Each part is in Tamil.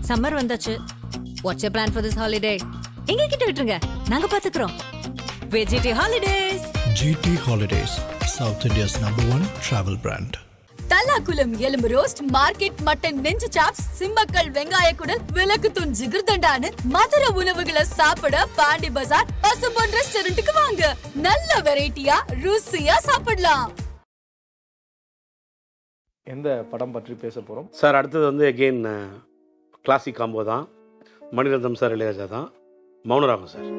சம்மர் வந்தாச்சு. What's your plan for this holiday? எங்க கிட்ட விட்டுருங்க, நாங்க பாத்துக்கிறோம். VGT Holidays. GT Holidays, South India's #1 travel brand. Thallakulam எலும்பு ரோஸ்ட், மார்க்கெட் மட்டன் நெஞ்சு சாப்ஸ், சிம்மக்கல் வெங்காய குடல், விளக்குத்தூண் ஜிகர்தண்டான்னு மதுர உணவுகளை சாப்பிட பாண்டி பஜார் பசும்பொன் ரெஸ்டாரண்ட்டுக்கு வாங்க. நல்ல வெரைட்டியா ருசியா சாப்பிடலாம். எந்த படம் பற்றி பேச போகிறோம் சார்? அடுத்தது வந்து அகெயின் கிளாசிக் காம்போ தான். மணிரத்னம் சார், இளையராஜா தான். மௌனராகம் சார்.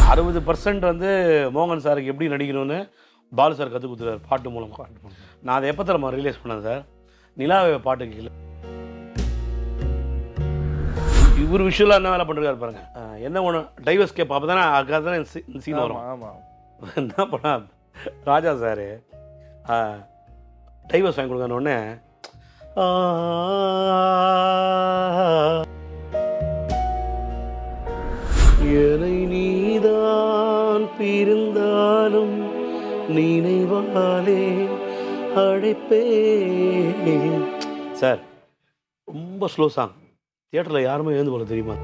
60% வந்து மோகன் சாருக்கு எப்படி நடிக்கணும்னு பாலு சார் கற்றுக் கொடுத்துருவார் பாட்டு மூலமாக. நான் அதை எப்போ தரமா ரிலீஸ் பண்ணேன் சார், நிலாவே பாட்டு கேட்கல. இவர் விஷுவலாக என்ன வேலை பண்ணுறாரு பாருங்க. என்ன ஒன்று டைவர்ஸ் கேப், அப்போ தானே அதுக்காக தானே இந்த சீன் வரும். ஆமாம், என்ன பண்ணா ராஜா சார் டைவர்ஸ் வாங்கி கொடுக்கணுன்னே என்னை நீதான் பிரிந்தாலும் நினைவாலே அழைப்பே. சார் ரொம்ப ஸ்லோ சாங், தியேட்டரில் யாருமே எழுந்து போல தெரியுமா?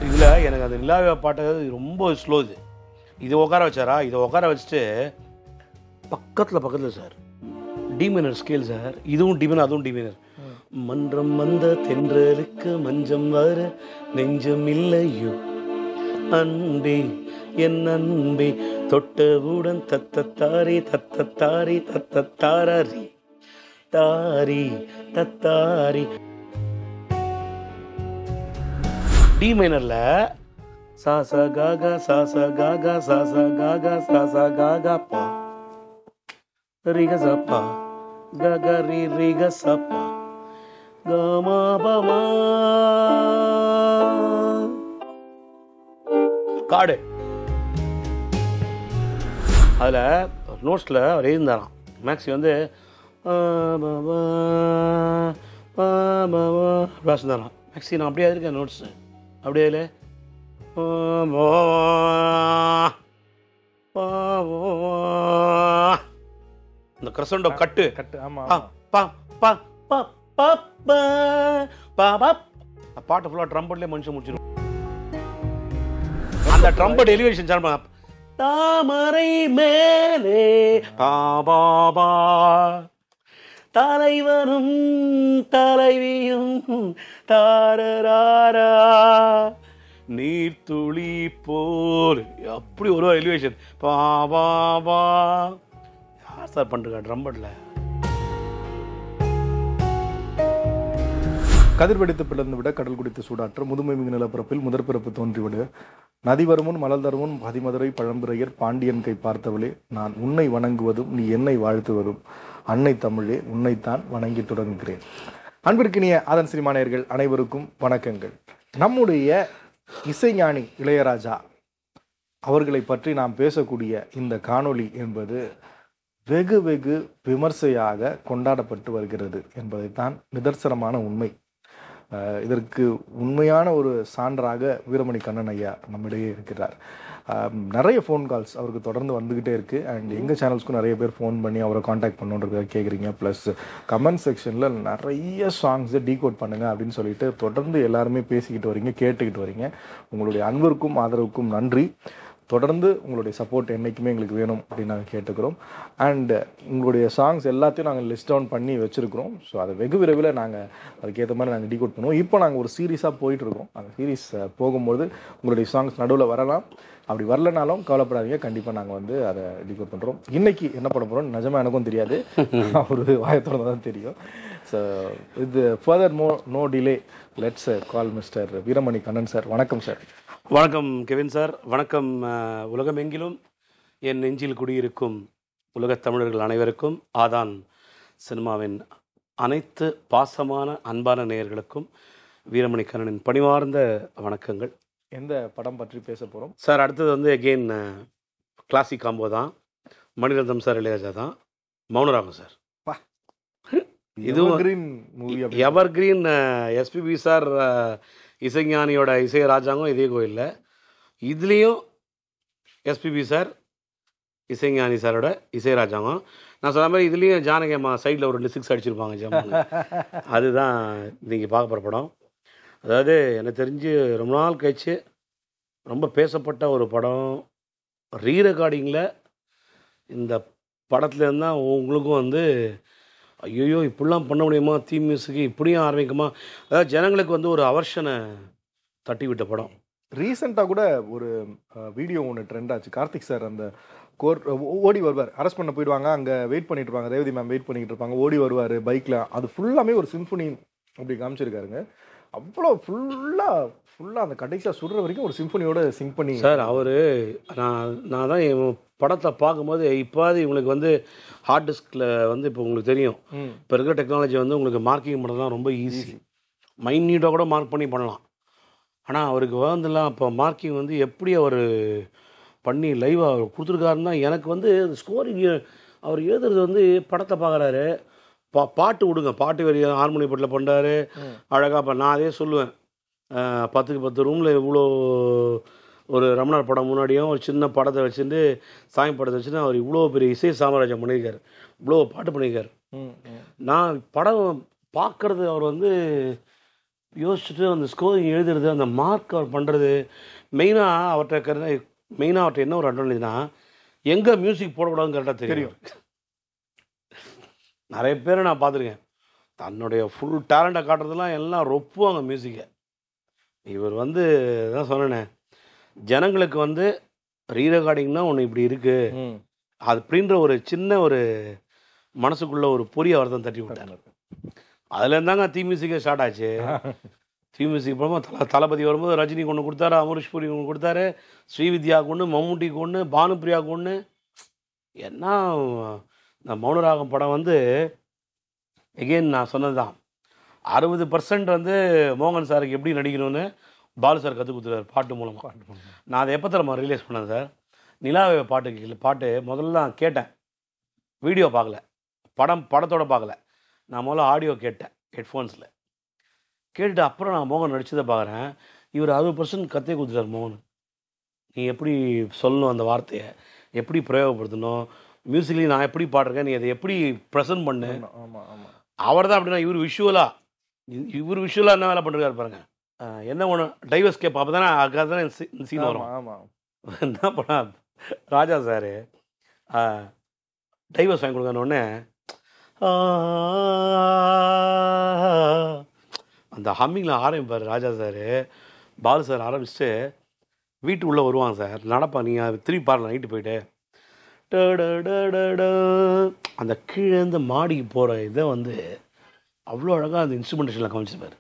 இதில் எனக்கு அந்த நிலாவே பாட்டு ரொம்ப ஸ்லோ. இது உட்கார வச்சாரா, இதை உட்கார வச்சுட்டு பக்கத்தில் sir D minor scale sir. இதுவும் டி மைனர், அதுவும் டி மைனர். மன்றம் வந்த தென்றலுக்கு மஞ்சம் வர நெஞ்சம் இல்லையோ அன்பே என் அன்பே தொட்டவுடன் தத்தத்தாரி தத்தத்தாரி தத்தத்தாரி தாரி தத்தாரி. டி மைனர்ல சாசா காகா சாசா காகா சாசா காகா சாசா காகா பா ரிக சப்பா காகா ரி ரிக சப்பா காமா பமா காடு. அதில் நோட்ஸில் அவர் எழுந்தாராம். மேக்ஸி வந்து வாசிந்தாராம். மேக்ஸி நான் அப்படியே இருக்கேன் நோட்ஸு அப்படியே இல்லை. இந்த கிரசண்டோ கட்டு பாட்டு ஃபுல்லாக ட்ரம்பட்லேயே மனுஷன் முடிச்சிடும். அந்த ட்ரம்பட் எலிவேஷன் சார் தாமரை மேலே பாபா தலைவனும் தலைவியும் தாரராரா நீர்த்துளி போல் அப்படி ஒரு எலிவேஷன் பாபா யார் சார் பண்ணுறா ட்ரம்பட்ல? கதிர் வெடித்து பிளந்து விட கடல் குடித்து சூடாற்ற முதுமை மிகு நிலப்பரப்பில் முதற்பிறப்பு தோன்றிவிடு நதி வருமுன் மலர் தருமுன் பதிமதுரை பழம்புரையர் பாண்டியன் கை பார்த்தவளே நான் உன்னை வணங்குவதும் நீ என்னை வாழ்த்துவதும் அன்னை தமிழே உன்னைத்தான் வணங்கி தொடங்குகிறேன். அன்பிற்கினிய ஆதன் சினிமா நேயர்கள் அனைவருக்கும் வணக்கங்கள். நம்முடைய இசைஞானி இளையராஜா அவர்களை பற்றி நாம் பேசக்கூடிய இந்த காணொளி என்பது வெகு வெகு விமர்சையாக கொண்டாடப்பட்டு வருகிறது என்பதைத்தான் நிதர்சனமான உண்மை. இதற்கு உண்மையான ஒரு சான்றாக வீரமணி கண்ணன் ஐயா நம்மிடையே இருக்கிறார். நிறைய ஃபோன் கால்ஸ் அவருக்கு தொடர்ந்து வந்துக்கிட்டே இருக்குது. அண்ட் எங்கள் சேனல்ஸ்க்கும் நிறைய பேர் ஃபோன் பண்ணி அவரை காண்டாக்ட் பண்ணுன்றதை கேட்குறீங்க. ப்ளஸ் கமெண்ட் செக்ஷனில் நிறைய சாங்ஸை டீகோட் பண்ணுங்கள் அப்படின்னு சொல்லிட்டு தொடர்ந்து எல்லாருமே பேசிக்கிட்டு வரீங்க, கேட்டுக்கிட்டு வரீங்க. உங்களுடைய அன்பிற்கும் ஆதரவுக்கும் நன்றி. தொடர்ந்து உங்களுடைய சப்போர்ட் என்றைக்குமே எங்களுக்கு வேணும் அப்படின்னு நாங்கள் கேட்டுக்கிறோம். அண்டு உங்களுடைய சாங்ஸ் எல்லாத்தையும் நாங்கள் லிஸ்ட் டவுன் பண்ணி வச்சுருக்கிறோம். ஸோ அதை வெகு விரைவில் நாங்கள் அதுக்கேற்ற மாதிரி நாங்கள் டீகோட் பண்ணுவோம். இப்போ நாங்கள் ஒரு சீரீஸாக போயிட்டுருக்கோம். அந்த சீரீஸ் போகும்போது உங்களுடைய சாங்ஸ் நடுவில் வரலாம். அப்படி வரலனாலும் கவலைப்படாதீங்க, கண்டிப்பாக நாங்கள் வந்து அதை டீகோட் பண்ணுறோம். இன்றைக்கி என்ன பண்ண போகிறோம் நிஜமாக எனக்கும் தெரியாது, ஒரு வாயத்தோடு தான் தெரியும். ஸோ இது further no delay let's call mister Veeramani Kannan sir. வணக்கம் சார். வணக்கம் கெவின் சார். வணக்கம் உலகமெங்கிலும் என் நெஞ்சில் குடியிருக்கும் உலகத் தமிழர்கள் அனைவருக்கும் ஆதான் சினிமாவின் அனைத்து பாசமான அன்பான நேயர்களுக்கும் வீரமணி கண்ணனின் பணிவார்ந்த வணக்கங்கள். எந்த படம் பற்றி பேச போகிறோம் சார்? அடுத்தது வந்து அகெயின் கிளாசிக் காம்போ தான். மணிரத்னம் சார், இளையராஜா தான், மௌனராகம் சார். இதுவும் green movie, evergreen. SPB sir இசைஞானியோட இசை ராஜாங்கம் இதே கோயிலில். இதுலேயும் எஸ்பிபி சார் இசைஞானி சாரோட இசை ராஜாங்கம். நான் சொன்ன மாதிரி இதுலேயும் ஜானகி அம்மா சைடில் ஒரு 2 6 அடிச்சிருப்பாங்க ஜாமான். அதுதான் நீங்கள் பார்க்க போகிற படம். அதாவது எனக்கு தெரிஞ்சு ரொம்ப நாள் கழிச்சு ரொம்ப பேசப்பட்ட ஒரு படம். ரீ ரெக்கார்டிங்கில் இந்த படத்துலேருந்து தான் உங்களுக்கும் வந்து ஐயோ இப்படிலாம் பண்ண முடியுமா, தீம் மியூசிக்கு இப்படியும் ஆரம்பிக்குமா, அதாவது ஜனங்களுக்கு வந்து ஒரு அவர்ஷனை தட்டி விட்ட படம். ரீசெண்டாக கூட ஒரு வீடியோ ஒன்று ட்ரெண்ட் ஆச்சு. கார்த்திக் சார் அந்த ஓடி வருவார், அரெஸ்ட் பண்ண போயிடுவாங்க, அங்கே வெயிட் பண்ணிட்டு இருப்பாங்க, ரேவதி மேம் வெயிட் பண்ணிட்டு இருப்பாங்க, ஓடி வருவார் பைக்கில். அது ஃபுல்லாமே ஒரு சிம்ஃபனி அப்படி காமிச்சிருக்காருங்க. அவ்வளோ ஃபுல்லாக அந்த கடைசியாக சுடுற வரைக்கும் ஒரு சிம்ஃபனியோட சிங் பண்ணி சார். அவர் நான் தான் என் படத்தை பார்க்கும்போது இப்போது இவங்களுக்கு வந்து ஹார்ட் டிஸ்கில் வந்து இப்போ உங்களுக்கு தெரியும், இப்போ இருக்கிற டெக்னாலஜி வந்து உங்களுக்கு மார்க்கிங் பண்ணுறதுலாம் ரொம்ப ஈஸி. மைன்யூட்டாக கூட மார்க் பண்ணி பண்ணலாம். ஆனால் அவருக்கு வந்துலாம் இப்போ மார்க்கிங் வந்து எப்படி அவர் பண்ணி லைவாக அவர் கொடுத்துருக்காருன்னா, எனக்கு வந்து ஸ்கோரிங் அவர் எழுதுறது வந்து படத்தை பார்க்குறாரு. பாட்டு விடுங்க, பாட்டு வரி ஹார்மோனி பாட்டில் பண்ணுறாரு அழகாக. நான் அதே சொல்லுவேன், 10க்கு 10 ரூமில் இவ்வளோ ஒரு ரமணர் படம் முன்னாடியும் ஒரு சின்ன படத்தை வச்சுட்டு சாமி படத்தை வச்சுட்டு அவர் இவ்வளோ பெரிய இசை சாம்ராஜ்யம் பண்ணியிருக்காரு, இவ்வளோ பாட்டு பண்ணியிருக்காரு. நான் படம் பார்க்குறது அவர் வந்து யோசிச்சுட்டு அந்த ஸ்கோரிங் எழுதுறது, அந்த மார்க் அவர் பண்ணுறது. மெயினாக அவர்கிட்ட என்ன ஒரு அட்வான்டேஜ்னா, எங்கே மியூசிக் போடக்கூடாதுன்னு கரெக்டாக தெரியும். நிறைய பேரை நான் பார்த்துருக்கேன், தன்னுடைய ஃபுல் டேலண்ட்டை காட்டுறதுலாம் எல்லாம் ரொப்புவாங்க மியூசிக்கை. இவர் வந்து தான் சொன்னேனே, ஜனங்களுக்கு வந்து ரீ ரெக்கார்டிங்னா ஒன்று இப்படி இருக்குது அது அப்படின்ற ஒரு சின்ன ஒரு மனசுக்குள்ளே ஒரு பொரிய அவர் தான் தட்டி விட்டார். அதுலேருந்தாங்க தீ மியூசிக்கே ஸ்டார்ட் ஆச்சு. தீ மியூசிக் போகும்போது தளபதி வரும்போது ரஜினி கொண்டு கொடுத்தாரு, அமரீஷ் புரி கொண்டு கொடுத்தாரு, ஸ்ரீவித்யா கொண்டு, மம்முட்டி கொண்டு, பானுப்பிரியா கொண்டு. என்ன இந்த மௌனராகம் படம் வந்து எகெயின் நான் சொன்னது தான், 60% வந்து மோகன் சாருக்கு எப்படி நடிக்கணும்னு பாலு சார் கற்றுக் கொடுத்துருவார் பாட்டு மூலமாக. நான் அதை எப்போ தரமா ரிலீஸ் பண்ணேன் சார்? நிலாவே பாட்டு முதல்ல நான் கேட்டேன், வீடியோ பார்க்கல, படத்தோட பார்க்கல. நான் முதல்ல ஆடியோ கேட்டேன் ஹெட்ஃபோன்ஸில். கேட்டுட்டு அப்புறம் நான் மோகன் நடிச்சதை பார்க்குறேன். இவர் 60% கற்றே கொடுத்துட்டார் மோகன். நீ எப்படி சொல்லணும், அந்த வார்த்தையை எப்படி பிரயோகப்படுத்தணும், மியூசிக்லி நான் எப்படி பாடுறேன், நீ அதை எப்படி ப்ரெசென்ட் பண்ணு. அவர் தான் அப்படின்னா இவர் விஷுவலாக என்ன வேலை பண்ணுறாரு பாருங்க. என்ன ஒன்று டைவர்ஸ் கேப், அப்போ தானே அதுக்காக தானே சீன் வரும். என்ன பண்ணா ராஜா சார் டைவர்ஸ் வாங்கி கொடுக்கணுன்னே அந்த ஹம்மிங்கில் ஆரம்பிப்பார் ராஜா சார். பாலு சார் ஆரம்பிச்சுட்டு வீட்டுக்குள்ளே வருவாங்க சார், நடப்பா நீங்கள் திருப்பி பாருங்க நைட்டு போயிட்டு அந்த கீழேருந்து மாடிக்கு போகிற இதை வந்து அவ்வளோ அழகாக அந்த இன்ஸ்ட்ருமெண்டேஷனில் காமிச்சிருப்பார்.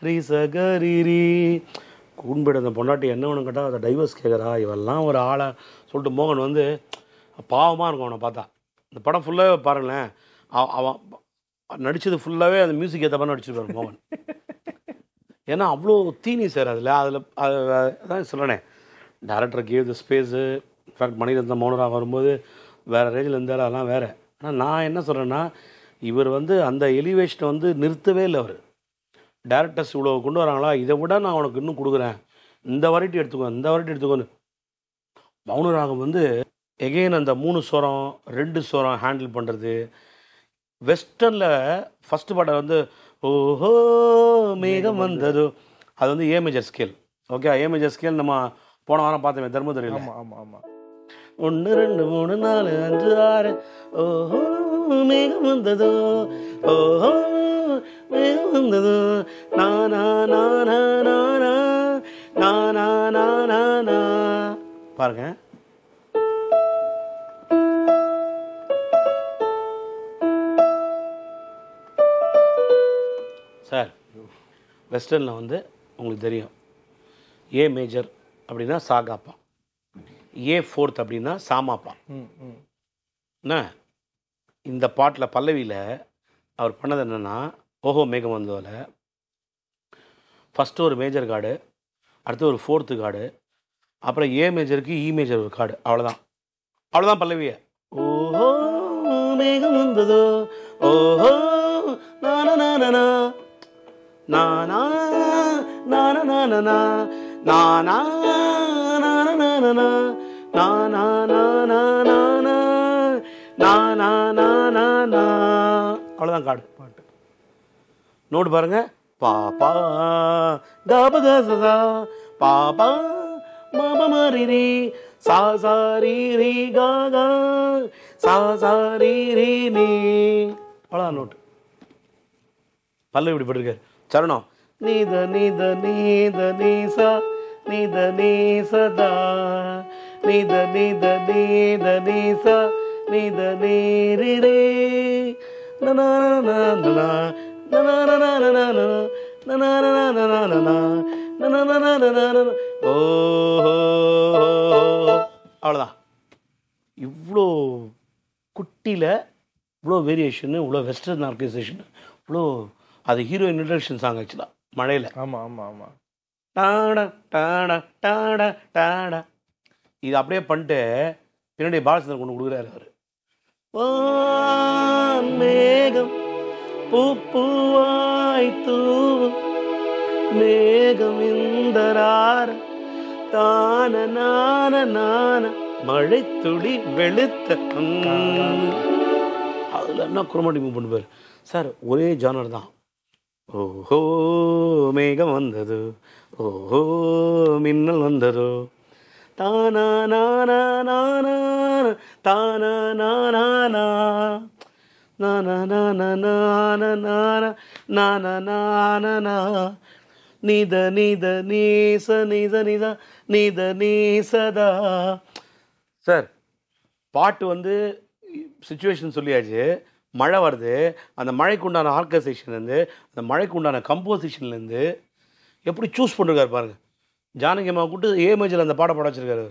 ரீ சகரி கூண்பேடு அந்த பொண்டாட்டி என்ன ஒன்று கேட்டால் அதை டைவர்ஸ் கேட்குறா, இவெல்லாம் ஒரு ஆளை சொல்லிட்டு மோகன் வந்து பாவமாக இருக்கும் அவனை பார்த்தா. இந்த படம் ஃபுல்லாகவே பாருங்களேன், அவன் நடித்தது ஃபுல்லாகவே அந்த மியூசிக் ஏற்ற மாதிரி நடிச்சிருப்பார் மோகன். ஏன்னா அவ்வளோ தீனி சார் அதில் அதான் சொல்கிறேனே, director gave the space. In fact Mani Ratnam மௌனராக வரும்போது வேறு ரேஞ்சில் இருந்தார், அதெல்லாம் வேறு. ஆனால் நான் என்ன சொல்கிறேன்னா, இவர் வந்து அந்த எலிவேஷனை வந்து நிறுத்தவே இல்லை. அவர் டேரக்டர்ஸ் இவ்வளோ கொண்டு வராங்களா, இதை விட நான் உனக்கு இன்னும் கொடுக்குறேன், இந்த வெரைட்டி எடுத்துக்கோன்னு. மௌனராகம் வந்து எகெயின் அந்த 3 ஸ்வரம் 2 ஸ்வரம் ஹேண்டில் பண்ணுறது. வெஸ்டர்னில் ஃபஸ்ட்டு பாட்டை வந்து ஓஹோ மேகம் வந்ததோ, அது வந்து ஏ மேஜர் ஸ்கேல். ஓகே, ஏ மேஜர் ஸ்கேல் நம்ம போன வாரம் பார்த்தோமே தர்மதுரையில். 1 2 3 4 5 6 ஓஹோ மேகம் வந்ததோ, ஓஹோ மேகம் வந்ததோ, நானா நானா நானா நானா நானா நா. பாருங்க, சார் வெஸ்டர்னில் வந்து உங்களுக்கு தெரியும், ஏ மேஜர் அப்படின்னா சாகாப்பா, ஏ ஃபோர்த் அப்படின்னா சாமாப்பா. என்ன இந்த பாட்டில் பல்லவியில் அவர் பண்ணது என்னென்னா ஓஹோ மேகம் வந்ததில் ஃபஸ்ட்டு ஒரு மேஜர் கார்டு, அடுத்து ஒரு ஃபோர்த்து கார்டு, அப்புறம் ஏ மேஜருக்கு இ மேஜர் ஒரு கார்டு, அவ்வளோதான் பல்லவியை. ஓஹோ மேகம் வந்ததோ ஓஹோ நானா நானா நானா நானா நானா நானா நானா நானா நானா நானா நானா நானா அவ்வளோதான் கார்டு. பாட்டு நோட்டு பாருங்க. பாப்பா தாபகசதா பாப்பா மாமா மாரி சா சாரி ரீ காகா சா சாரி ரீ நீ அவ்வளோதான் நோட்டு. பல்லு இப்படி போட்டிருக்காரு. சரணம் நீத நீத நீத நீசா நீத நீசதா நீத நீத நீத நீசா நீத நீரிரே நனா நனா அவ்வளோதான். இவ்வளோ குட்டியில் இவ்வளோ வேரியேஷனு, இவ்வளோ வெஸ்டர்ன் ஆர்கனைசேஷன், இவ்வளோ அது ஹீரோயின் இன்ட்ரடக்ஷன் சாங் ஆக்சுவலாக மழையில். ஆமாம் ஆமாம் ஆமாம். டாடா டாடா டாடா டாடா இது அப்படியே பண்ணிட்டு பின்னாடி பாலச்சந்திரன் கொண்டு கொடுக்குறாரு அவர். மேகம் பூவாய் தூவும் மேகம் இந்த தான நான நான மழை துளி வெளுத்த அதில் என்ன குரோமாட்டிக் மூவ் பண்ணுவார் சார். ஒரே ஜானர் தான். ஓஹோ மேகம் வந்தது ஓஹோ மின்னல் வந்ததோ தானா நானா நானா தானா நானா நானா நானா நானா நானா நானா நித நித நீச நித நித நித நீசதா. சார் பாட்டு வந்து சுச்சுவேஷன் சொல்லியாச்சு, மழை வருது, அந்த மழைக்கு உண்டான ஆர்கனைசேஷன்லேருந்து அந்த மழைக்கு உண்டான கம்போசிஷன்லேருந்து எப்படி சூஸ் பண்ணிருக்காரு பாருங்கள். ஜானகி அம்மா கூட்டு ஏ மேஜில் அந்த பாட வச்சிருக்காரு.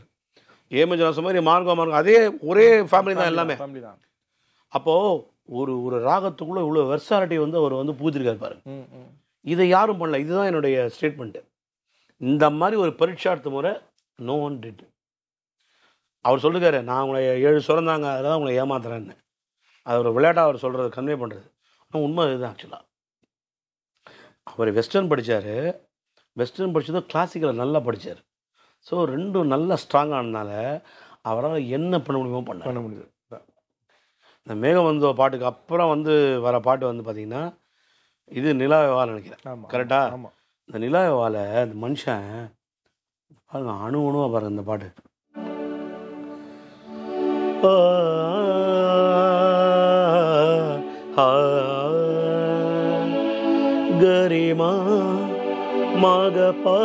ஏ மேஜர் சொன்ன மாதிரி மார்க்கம் அதே ஒரே ஃபேமிலி தான் எல்லாமே. அப்போது ஒரு ராகத்துக்குள்ளே இவ்வளோ வெர்சாலிட்டி வந்து அவர் வந்து பூத்திருக்காரு பாருங்க. இதை யாரும் பண்ணல. இதுதான் என்னுடைய ஸ்டேட்மெண்ட்டு. இந்த மாதிரி ஒரு பரீட்சார்த்த முறை நோ ஒன் டிட். அவர் சொல்லிருக்காரு, நான் உங்களை 7 சுரந்தாங்க அதெல்லாம் உங்களை ஏமாத்துறேன்னு. அது ஒரு விளையாட்டாக அவர் சொல்கிறது, கன்வே பண்ணுறது. ஆனால் உண்மை இதுதான். ஆக்சுவலாக அவர் வெஸ்டர்ன் படித்தார். வெஸ்டர்ன் படித்ததும் கிளாசிக்கலை நல்லா படித்தார். ஸோ ரெண்டும் நல்லா ஸ்ட்ராங்கானதுனால அவரால் என்ன பண்ண முடியுமோ பண்ண முடியுது. இந்த மேகம் வந்த பாட்டுக்கு அப்புறம் வந்து வர பாட்டு வந்து பார்த்திங்கன்னா இது நிலாவால் நினைக்கிறேன். கரெக்டாக இந்த நிலாவால் இந்த மனுஷன் பாருங்க அணுவணுவாக பாருங்க இந்த பாட்டு. கரிமா மகபா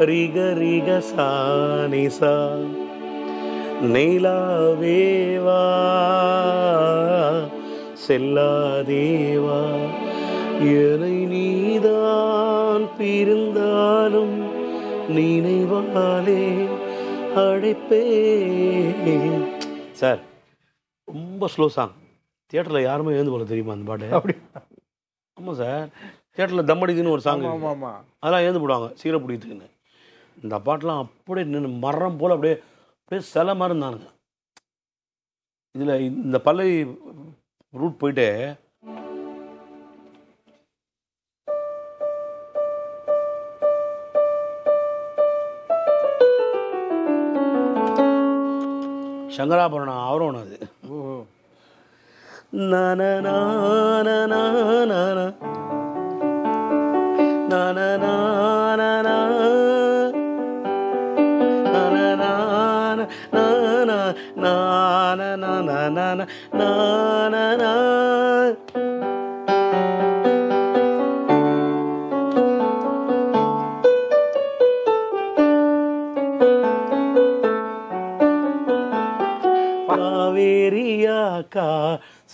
ரிக ரிக சானிசா நீலாவேவா செல்லாதேவா என்னை நீதான் பிரிந்தாலும் நினைவாலே அழைப்பே. சார் ரொம்ப ஸ்லோ சாங். தியேட்டரில் யாருமே எழுந்து போல தெரியுமா அந்த பாட்டு? அப்படி ஆமாம் சார். தியேட்டரில் தம்மடிக்குன்னு ஒரு சாங் அதெல்லாம் எழுந்து போடுவாங்க சீரை பிடிக்கிறதுக்குன்னு. இந்த பாட்டெலாம் அப்படியே நின்று மரம் போல் அப்படியே அப்படியே சில மாதிரி இருந்தானுங்க. இதில் இந்த பல்லவி ரூட் போயிட்டு சங்கராபரணம் ஆவரம் அது.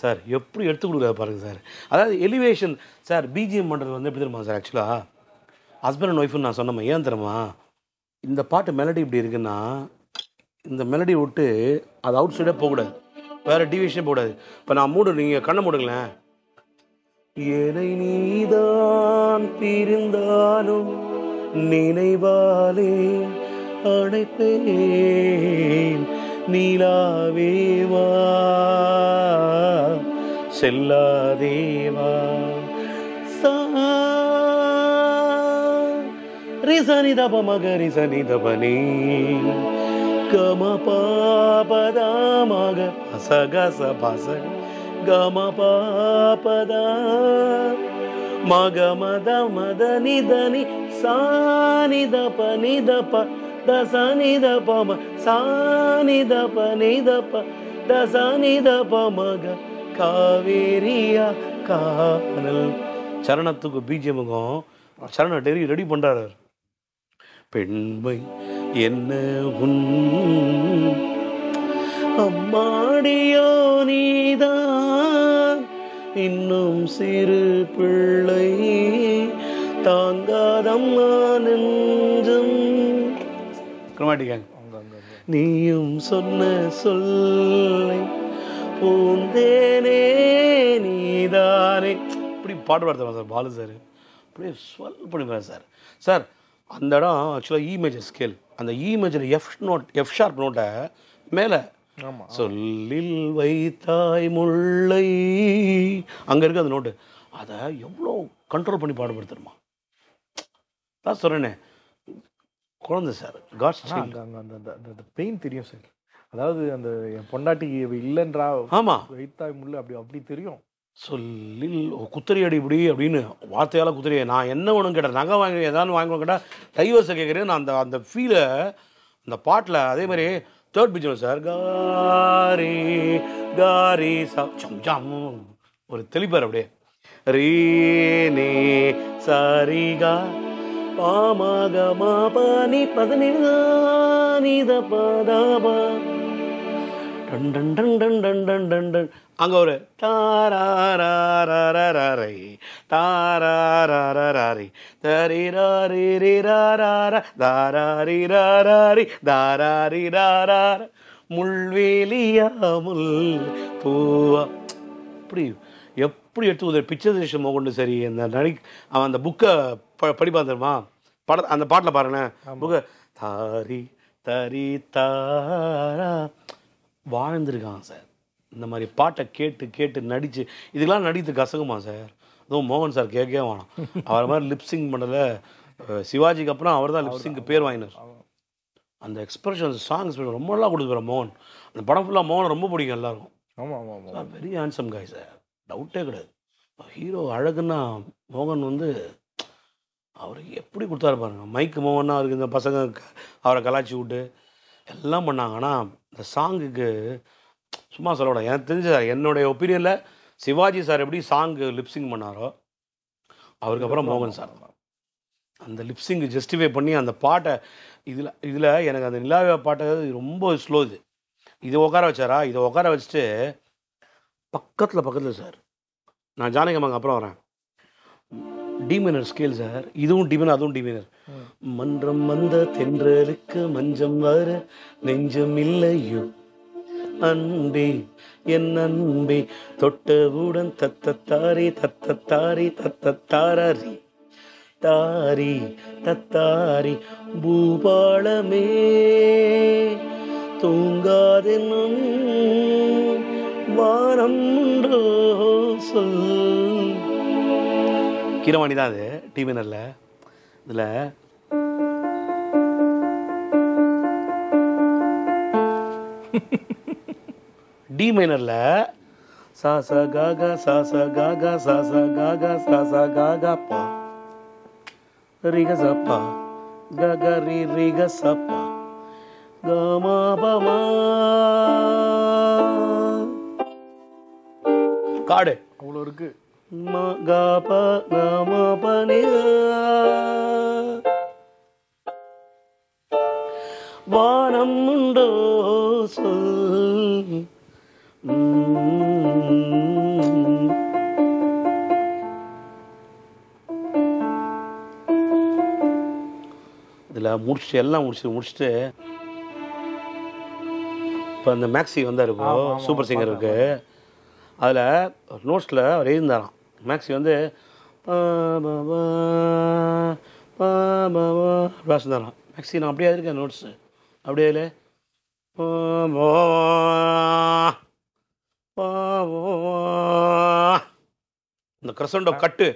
சார் எப்படி எடுத்து கொடுக்குறாரு பாருங்க சார். அதாவது எலிவேஷன் சார். பிஜிஎம் பண்ணுறது வந்து எப்படி தெரியுமா சார்? ஆக்சுவலாக ஹஸ்பண்ட் அண்ட் ஒய்ஃப்னு நான் சொன்னேன். ஏன் தெரியுமா? இந்த பாட்டு மெலடி இப்படி இருக்குன்னா இந்த மெலடி விட்டு அது அவுட் சைடாக போகக்கூடாது. வேறு டிவிஷனே போடாது. இப்போ நான் நீங்கள் கண்ணை மூடுங்களேன். என்னை நீதான் பிரிந்தாலும் நினைவாலே அடைப்பேன் நீலாவேவா செல்லாதேவா ரிசனிதப மகரி சனிதபனி கம பாபதாமக அசகச பச கம பாபதா மக மத மத நிதனி சானிதப நிதப தசனிதப ம சானிதப நிதப தசனிதப மக காவேரியா கானல். சரணத்துக்கு பீஜமுகம் சரண ரெடி பண்றாரு. பெண்மை என்ன உன் அம்மாடியோ நீதான் இன்னும் சிறு பிள்ளை தாங்காதம்மா நெஞ்சம். கிரமாட்டிக்காங்க. நீயும் சொன்ன சொல்லை பூந்தேனே நீதானே. இப்படி பாட்டு பாடுறாங்க சார் பாலு சார். அப்படியே ஸ்வல் பண்ணிப்பாரு சார். சார் அந்த இடம் ஆக்சுவலாக இ மேஜர் ஸ்கேல். அந்த இ மேஜர் எஃப் ஷார்ப் நோட்டை மேலே சொல்லில் வைத்தாய் முல்லை அங்கே இருக்குது அந்த நோட்டு. அதை எவ்வளோ கண்ட்ரோல் பண்ணி பாடுபடுத்துருமா தான் சொல்கிறேனே. குழந்தை சார் காட்ஸ் அந்த பெயின் தெரியும் சார். அதாவது அந்த என் பொண்டாட்டி இல்லைன்றா ஆமாம் வைத்தாய் முல்லை அப்படி அப்படி தெரியும். சொல்லில் குத்தரி அடி இப்படி அப்படின்னு வார்த்தையால் குத்தரி. நான் என்ன ஒன்று கேட்டேன், நகை வாங்கி ஏதாவது வாங்கணும் கேட்டால் டைவர்ஸை கேட்குறேன். நான் அந்த ஃபீலை அந்த பாட்டில் அதே மாதிரி தேர்ட் பிஜினஸ் சார் காரி காரி சம் ஒரு தெளிப்பார் அப்படியே ரீனே சாரிகா பாமாக மாபானி பதனித பதாபா டன் டன் டன் டன் டன் டன் டன் டன். அங்கே ஒரு தாராராரை தாராராரை தரிராரிரார தாராரிராரி தாராரிரார முள்வேலியா முள் பூவா. இப்படி எப்படி எடுத்து ஒரு பிக்சர் தேசம் கொண்டு சரி அந்த அவன் அந்த புக்கை படிப்பான் தெரியுமா அந்த பாட்டில் பாருங்களேன். புக்கை தாரி தரி தாரா வாழ்ந்துருக்காங்க சார். இந்த மாதிரி பாட்டை கேட்டு கேட்டு நடித்து இதுக்கெல்லாம் நடித்து கசகுமா சார். அதுவும் மோகன் சார் கேட்கவே வேணாம். அவரை மாதிரி லிப்சிங் பண்ணலை. சிவாஜிக்கு அப்புறம் அவர் தான் லிப்சிங்க்கு பேர் வாங்கினார். அந்த எக்ஸ்பிரஷன் சாங்ஸ் ரொம்ப நல்லா கொடுக்குற மோகன். அந்த படம் ஃபுல்லாக மோகன் ரொம்ப பிடிக்கும் எல்லாருக்கும். ஆமாம் வெரி ஹேண்ட்ஸம் காய் சார், டவுட்டே கிடையாது. ஹீரோ அழகுன்னா மோகன் அவருக்கு எப்படி கொடுத்தாரு பாருங்க. மைக்கு மோகன்னா அவருக்கு இந்த பசங்க அவரை கலாச்சி விட்டு எல்லாம் பண்ணாங்க. ஆனால் இந்த சாங்குக்கு சும்மா சொல்லக்கூடாது. எனக்கு தெரிஞ்ச என்னுடைய ஒப்பீனியனில் சிவாஜி சார் எப்படி சாங்கு லிப்சிங் பண்ணாரோ அவருக்கு அப்புறம் மோகன் சார் அந்த லிப்சிங்கு ஜஸ்டிஃபை பண்ணி அந்த பாட்டை இதில் எனக்கு அந்த நிலாவே பாட்டை ரொம்ப ஸ்லோ. இது உட்கார வச்சாரா, இதை உட்கார வச்சுட்டு பக்கத்தில் சார் நான் ஜானகம்மாங்க அப்புறம் வரேன். டிமினர் ஸ்கேல் சார். இதுவும் டிமினர் அதுவும் டிமினர். மன்றம் வந்த தென்றலுக்கு மஞ்சம் வர நெஞ்சம் இல்லையோ அன்பே என் அன்பே தொட்டவுடன் தத்தத்தாரி தத்தத்தாரி தத்தத்தாரி தாரி தத்தாரி பூபாளமே தூங்காதென்னும் வாரம் உண்டோ சொல். கீரவாணி தான் அது டிவினரில். இதில் டி மைனரில் சா சா காகா சா சா காகா சா சா காகா சா சா காகா பா ரிக சப்பா கக ரி ரிக சப்பா கமா பமா காடு அவ்வளோ இருக்கு. வானம் உண்டோ சொல். இதில் முடிச்சுட்டு எல்லாம் முடிச்சுட்டு இப்போ அந்த மேக்ஸி வந்தார் இப்போ சூப்பர் சிங்கருக்கு, அதில் நோட்ஸில் அவர் எழுந்தாராம். மேக்ஸி வந்து வாசிந்தாராம். மேக்ஸி நான் அப்படியே இருக்கேன் நோட்ஸு அப்படியே இல்லை இந்த கிரசண்டோ கட்டு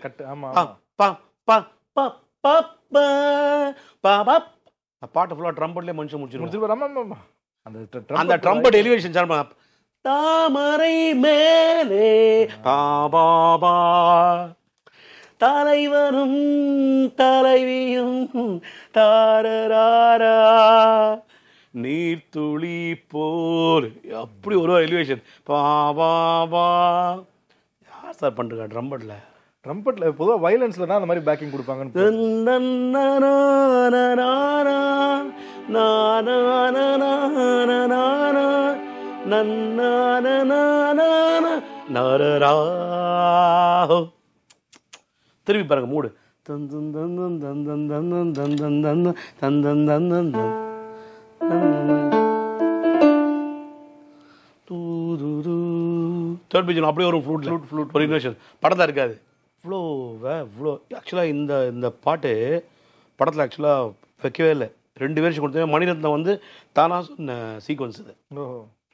பாட்டு ஃபுல்லாக ட்ரம்பட்லேயே மனுஷன் முடிச்சிருவோம். அந்த ட்ரம்பட் எலிவேஷன் சார் தாமரை மேலே பாபா தலைவனும் தலைவியும் தாரராரா நீர்த்துளி போல் அப்படி ஒரு எலிவேஷன் பாபா. யார் சார் பண்ணுறா ட்ரம்பட்டில்? ட்ரம்பட்ல பொதுவாக வயலன்ஸ்ல தான் அந்த மாதிரி பேக்கிங் கொடுப்பாங்கன்னு. திரும்பி பாருங்க மூடு. தேர்ட் பீஜன் அப்படியே ஒரு ஃப்ளூட் ஒரு இன்வெஷன் படத்தில் இருக்காது. இவ்வளோ ஆக்சுவலாக இந்த பாட்டு படத்தில் ஆக்சுவலாக வைக்கவே இல்லை. 2 வருஷம் கொடுத்தேன். மணிரத்னம் வந்து தானா சொன்ன சீக்வன்ஸ் இது.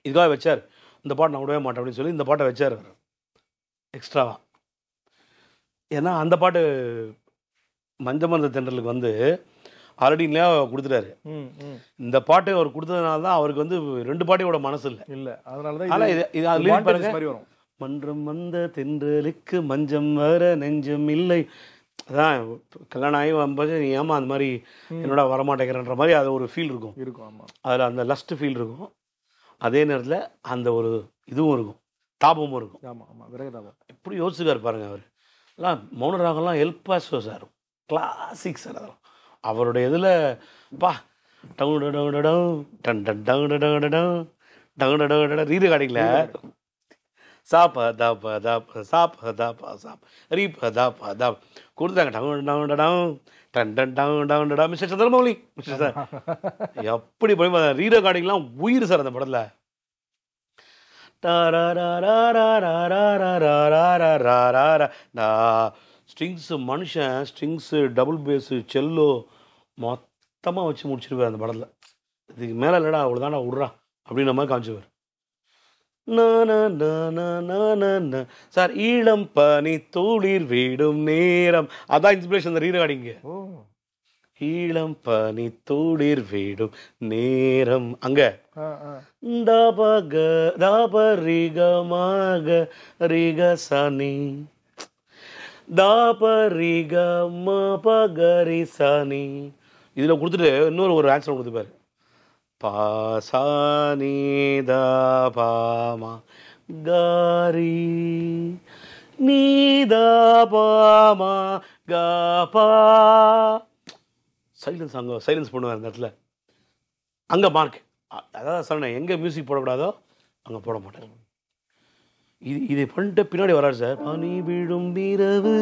இதுக்காக வச்சார். இந்த பாட்டு நான் விடவே மாட்டேன் அப்படின்னு சொல்லி இந்த பாட்டை வச்சார் எக்ஸ்ட்ராவாக. ஏன்னா அந்த பாட்டு மஞ்சமந்த தென்றலுக்கு வந்து ஆல்ரெடி கொடுத்துட்டாரு. இந்த பாட்டு அவர் கொடுத்ததுனால தான் அவருக்கு வந்து 2 பாட்டையோட மனசு இல்லை. அதனால மன்றம் வந்த தென்றலுக்கு மஞ்சம் வர நெஞ்சம் இல்லை. அதான் கல்யாணம் ஆகி வரும்போது நீ ஏமா அந்த மாதிரி என்னோட வரமாட்டேங்கிறன்ற மாதிரி அது ஒரு ஃபீல் இருக்கும். அதில் அந்த லஸ்ட் ஃபீல் இருக்கும். அதே நேரத்தில் அந்த ஒரு இதுவும் இருக்கும், தாபமும் இருக்கும். எப்படி யோசிச்சுக்கார் பாருங்க அவர். எல்லாம் மௌனராகலாம் எல்பாசோ சார், கிளாசிக் சார். அதெல்லாம் அவருடைய இதில் ரீது காடிங்கள கொடுத்தாங்க. மிஸ்டர் சந்திரமௌலி மிஸ்டர் சார் எப்படி போய் ரீரோ காடிங்கெலாம் உயிர் சார் அந்த படத்தில். ஸ்ட்ரிங்ஸு மனுஷன் ஸ்ட்ரிங்ஸு டபுள் பேஸு செல்லோ மொத்தமாக வச்சு முடிச்சிருப்பார் அந்த படத்தில். இதுக்கு மேலே இல்லைடா அவ்வளோதான்டா விட்றா அப்படின்ற மாதிரி காமிச்சுவார். சார் ஈழம் பனி தூளிர் வீடும் நேரம் அதான் இன்ஸ்பிரேஷன் அந்த ரீராடிங்க. ஈழம் பனி தூளிர் வீடும் நேரம் அங்க ரிகசனி தாபரிகமபகரிசனி இதில் கொடுத்துட்டு இன்னொரு ஒரு ஆன்சர் கொடுத்துப்பாரு. பாசானி தாபாமா காரி நீதாபாமா காபா சைலன்ஸ் அங்கே சைலன்ஸ் பண்ணுவார் அந்த இடத்துல. அங்கே மார்க் அதாவது சொன்னேன் எங்கே மியூசிக் போடக்கூடாதோ அங்கே போட மாட்டார். இதை பண்ணிட்டு பின்னாடி வராரு சார். பனி விழும் இரவு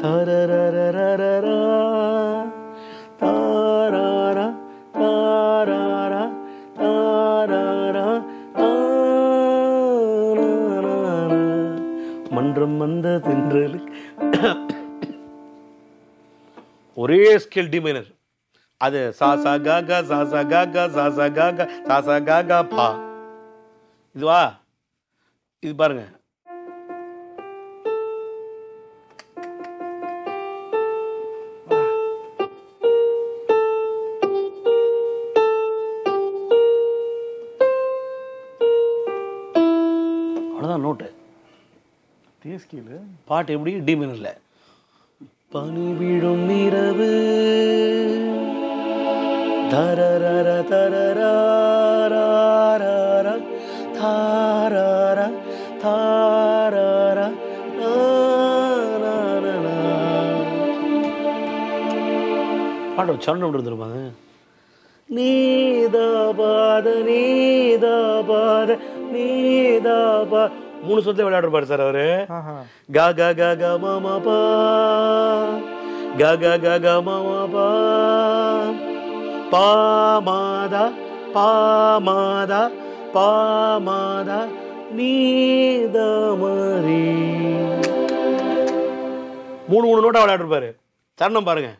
தரரரரரரா தாராரா தாராரா தாராரா மன்றம் வந்த தென்றலுக்கு ஒரே ஸ்கேல் டி மைனர். அது சாசா காகா சாசா காகா சாசா காகா சாசா காகா பா. இதுவா இது பாருங்க. அவ்வளோதான் நோட்டு. பாட்டு எப்படி டி மைனர்ல. பனி விழும் இரவு தரரர தரரர தாரர தாரர பாட்டு சரணம் இருந்திருப்பாங்க. நீதாபாத நீதாபாத நீதாபா 3 சொத்தை விளையாடுறாரு சார் அவரு. கா கா கா கா மாமா பா கா கா கா கா மாமா பா பா மாதா பாமாதா பாமாதா நீதமரி. 3 நோட்டா விளையாடுருப்பாரு. சரணம் பாருங்க.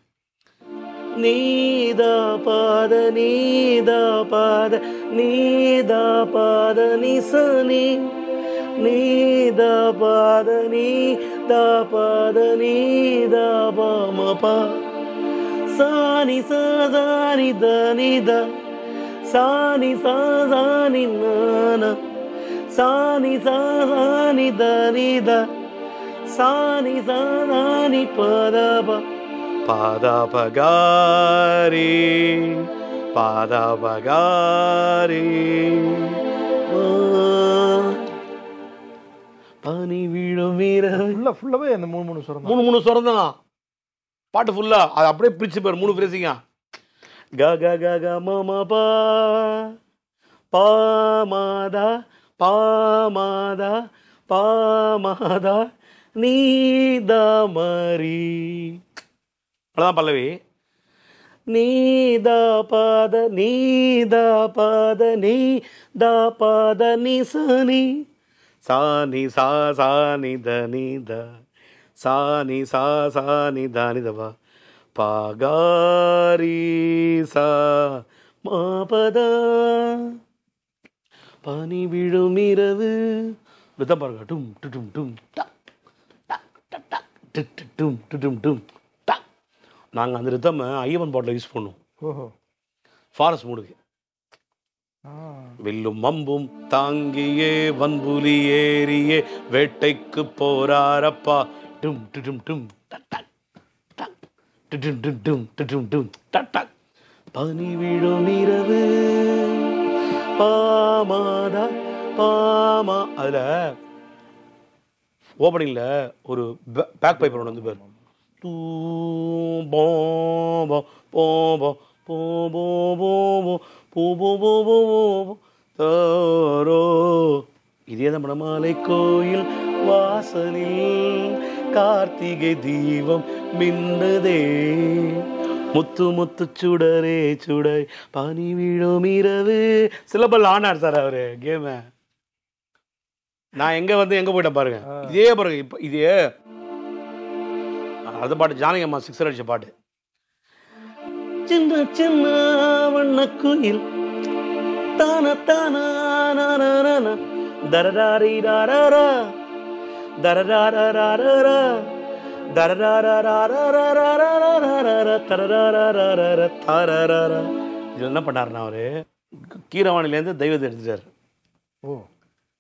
நீதா பாத நீதா பாத நீதா பாத நிசனி நீதா பாத நீதா பாத நீதா பாமபா சானி சாதானி தனித சானி சாதானி நான சானி சாதானி தனித சானி சாதானி பதபா பாதபகாரி பாதபகாரி. பனி விழும் ஃபுல்லாவே அந்த 3 சுரம் 3 சுரம் தான் பாட்டு ஃபுல்லா. அது அப்படியே பிரிச்சு பாரு 3 பிரேசிங்க. க க க க மம பா பாமாதா பாமாதா பாமாதா நீதமரி. அவ்வளோதான் பல்லவி. நீதா பாத நீதா பாத நீதா பாத நிசனி சானி சா சானி தனித சானி சா சானி தனிதவா பாகாரி சா மாபதா பனி விழும் இரவு. விதம் பாருங்க. டும் டும் டும் டும் டும் டும். நாங்கள் அந்த ரிதம் ஐயப்பன் பாட்டில் யூஸ் பண்ணுவோம். ஓஹோ. ஃபாரஸ்ட் மூடுக்கு. வில்லும் மம்பும் தாங்கியே வன்புலி ஏறியே வேட்டைக்கு போறாரப்பா டும் டும் டும் பனி விழும் இரவு பாமாதா பாமா. அதில் ஓப்பனிங்கில் ஒரு பேக் பைப்பர் ஒன்று வந்து பேர் இதே தான் மணமாலை கோயில் வாசலில் கார்த்திகை தீபம் மின்னதே முத்து முத்து சுடரே சுடை பனி விழும் இரவு. சிலபல் ஆனார் சார் அவரு கேம. நான் எங்க போயிட்டேன் பாருங்க. இதே பாருங்க. இப்போ இதே அந்த பாட்டு ஜானகி அம்மா 6 அடிச்ச பாட்டு. சின்ன சின்ன வண்ண குயில் தான தான தரராரி ராரா தரராரா இது என்ன பண்ணாருன்னா அவரு கீரவாணிலேருந்து தெய்வத்தை எடுத்துட்டாரு. ஓ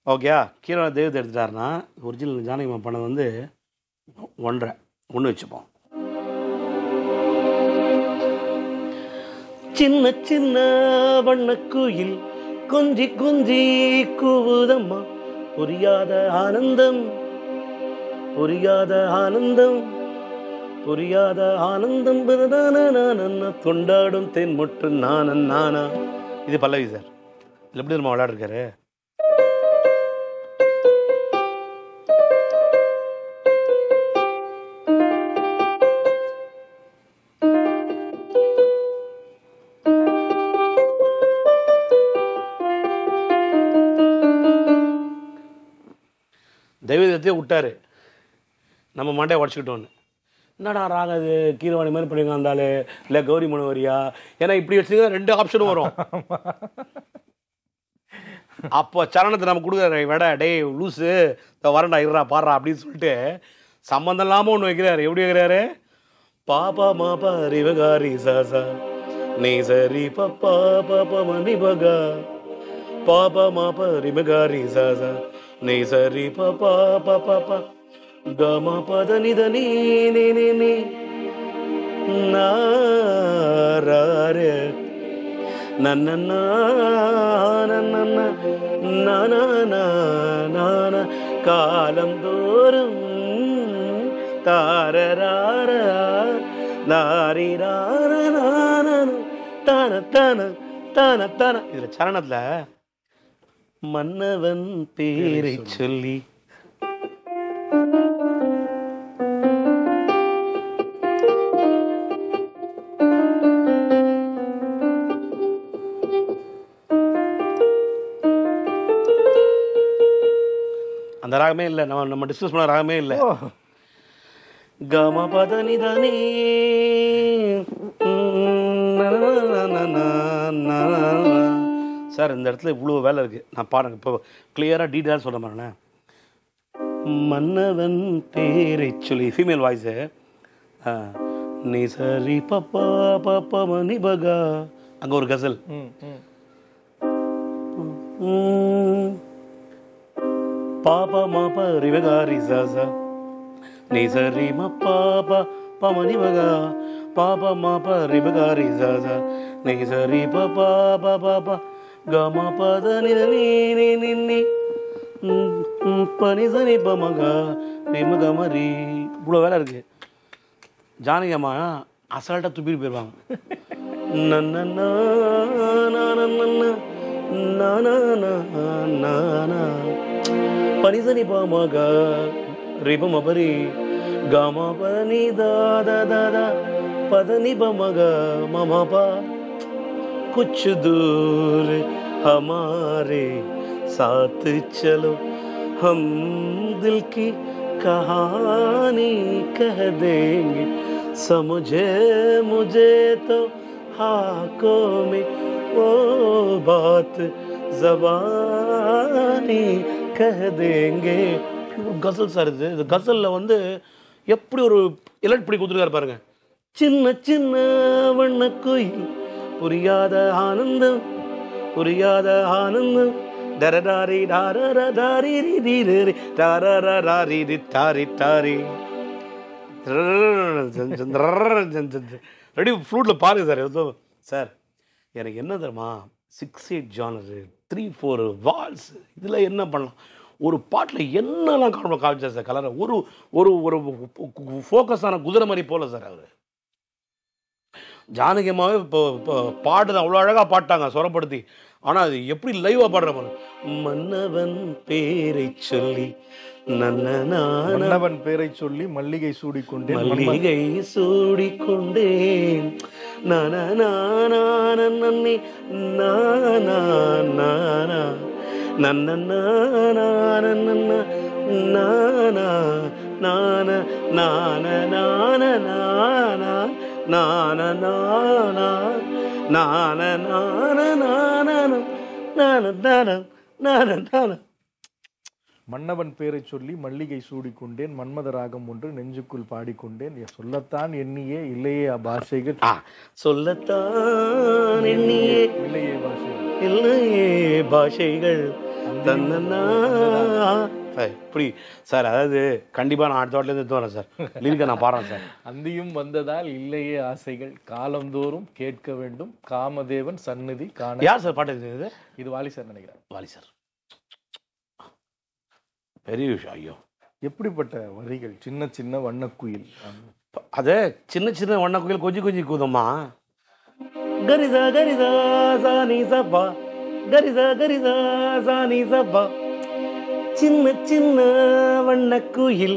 ஓகேயா. கீரவாணி தெய்வத்தை எடுத்துட்டாருன்னா ஒரிஜினல் ஜானகி அம்மா பண்ணது வந்து 1.5 வச்சுப்போம். சின்ன சின்ன வண்ண குயில் கொஞ்சி கொஞ்சி கூவுதம்மா புரியாத ஆனந்தம் புரியாத ஆனந்தம் புரியாத ஆனந்தம் கொண்டாடும் தென் முற்று நானன் நானா. இது பல்லவி சார். இதில் எப்படி நம்ம விளையாடுருக்காரு. தெய்வத்தையே விட்டாரு. நம்ம மண்டையை உடச்சிக்கிட்டோன்னு. என்னடா ராக இது கீரவாணி மாதிரி பண்ணிங்க இருந்தாலே இல்லை கௌரி மனோவரியா. ஏன்னா இப்படி வச்சுங்க 2 ஆப்ஷனும் வரும். அப்போ சரணத்தை நம்ம கொடுக்குற விட டே லூஸு வரண்டா இருறா பாடுறா அப்படின்னு சொல்லிட்டு சம்மந்தம் இல்லாமல் ஒன்று வைக்கிறாரு. எப்படி வைக்கிறாரு. பாப்பா மாப்பா ரிவகாரி சாசா நீ சரி பப்பா பாப்பா மணி பகா பாப்பா மாப்பா ரிவகாரி சாசா நீ சரி பப்பா பாப்பா கம பத நித நீ நாரே நன்ன காலம் தோறும் தாரரார நாரிரார தான தான தான தான. இதுல சரணத்துல மன்னவன் பேரை சொல்லி அந்த ராகமே இல்லை, நம்ம டிஸ்கஸ் பண்ண ராகமே இல்லை. கம பதனி தனி சார். இந்த இடத்துல இவ்வளோ வேலை இருக்குது, நான் பாருங்க இப்போ கிளியராக டீட்டெயிலாக சொல்ல மாட்டேன். மன்னவன் பேரை சொல்லி ஃபீமேல் வாய்ஸு நீ சரி பப்பா பாப்பா மணி பகா, அங்கே ஒரு கசல். பாப்பா மாப்பா ரிவகாரி சாசா நீ சரி மப்பா பாப்பா மணி பகா பாப்பா மாப்பா ரிவகாரி சாசா நீ சரி பப்பா பாப்பா கமா பத நின்னி பனி சனி பமகா ரிம கமரி. இவ்வளோ வேலை இருக்கு. ஜானகி அம்மா அசால்ட்டாக துப்பிட்டு போயிடுவாங்க. பனிசனி பாமகா ரிப மபரி காமா பனி தாதா பதனி பமகா மமபா कुछ दूर हमारे साथ चलो हम दिल की कहानी कह देंगे समझे मुझे तो हाकों में वो बात ज़बानी कह देंगे. கசல் சார் இது கசலில் வந்து எப்படி ஒரு எலக்ட் பண்ணி கொடுத்துருக்காரு பாருங்க. சின்ன சின்ன வண்ண குயில் புரியாத ஆனந்தம் புரியாத ஆனந்தம் டரடாரி டாரடாரி தீரரி டாரடாரி தாரி தாரி ரெடி ஃப்ளூட்டில் பாருங்க சார். ஏதோ சார் எனக்கு என்ன தெரியுமா, 6-8 ஜானரு 3-4 வால்ஸ், இதில் என்ன பண்ணலாம், ஒரு பாட்டில் என்னெல்லாம் காமிச்சார் சார் கலரை. ஒரு ஒரு ஒரு ஃபோக்கஸான குதிரை மாதிரி போல சார் அவர். ஜானகியமாகவே இப்போ பாட்டு அவ்வளோ அழகாக பாட்டாங்க சொரப்படுத்தி. ஆனால் அது எப்படி லைவாக பாடுற மாதிரி. மன்னவன் பேரை சொல்லி மன்னவன் பேரை சொல்லி மல்லிகை சூடிக்கொண்டேன் மல்லிகை சூடிக்கொண்டேன் நன்னி மன்னவன் பேரை சொல்லி மல்லிகை சூடிக்கொண்டேன் மன்மத ராகம் ஒன்று நெஞ்சுக்குள் பாடிக்கொண்டேன் சொல்லத்தான் எண்ணியே இல்லையே பாஷைகள் சொல்லத்தான் எண்ணியே இல்லையே பாஷைகள் இல்லையே பாஷைகள் தன்னா. இப்படி சார், அதாவது கண்டிப்பாக நான் அடுத்த வாட்டிலேருந்து எடுத்து வரேன் சார். லிரிக்கை நான் பாடுறேன் சார். அந்தியும் வந்ததால் இல்லையே ஆசைகள் காலந்தோறும் கேட்க வேண்டும் காமதேவன் சந்நிதி காண. யார் சார் பாட்டு இது? இது வாலி சார் நினைக்கிறேன். வாலி சார் பெரிய விஷயம். ஐயோ எப்படிப்பட்ட வரிகள். சின்ன சின்ன வண்ணக்குயில், அது சின்ன சின்ன வண்ணக்குயில் கொஞ்சம் கொஞ்சம் கூதம்மா. கரிதா கரிதா சானி சப்பா கரிதா கரிதா சானி சப்பா சின்ன சின்ன வண்ணக்குயில்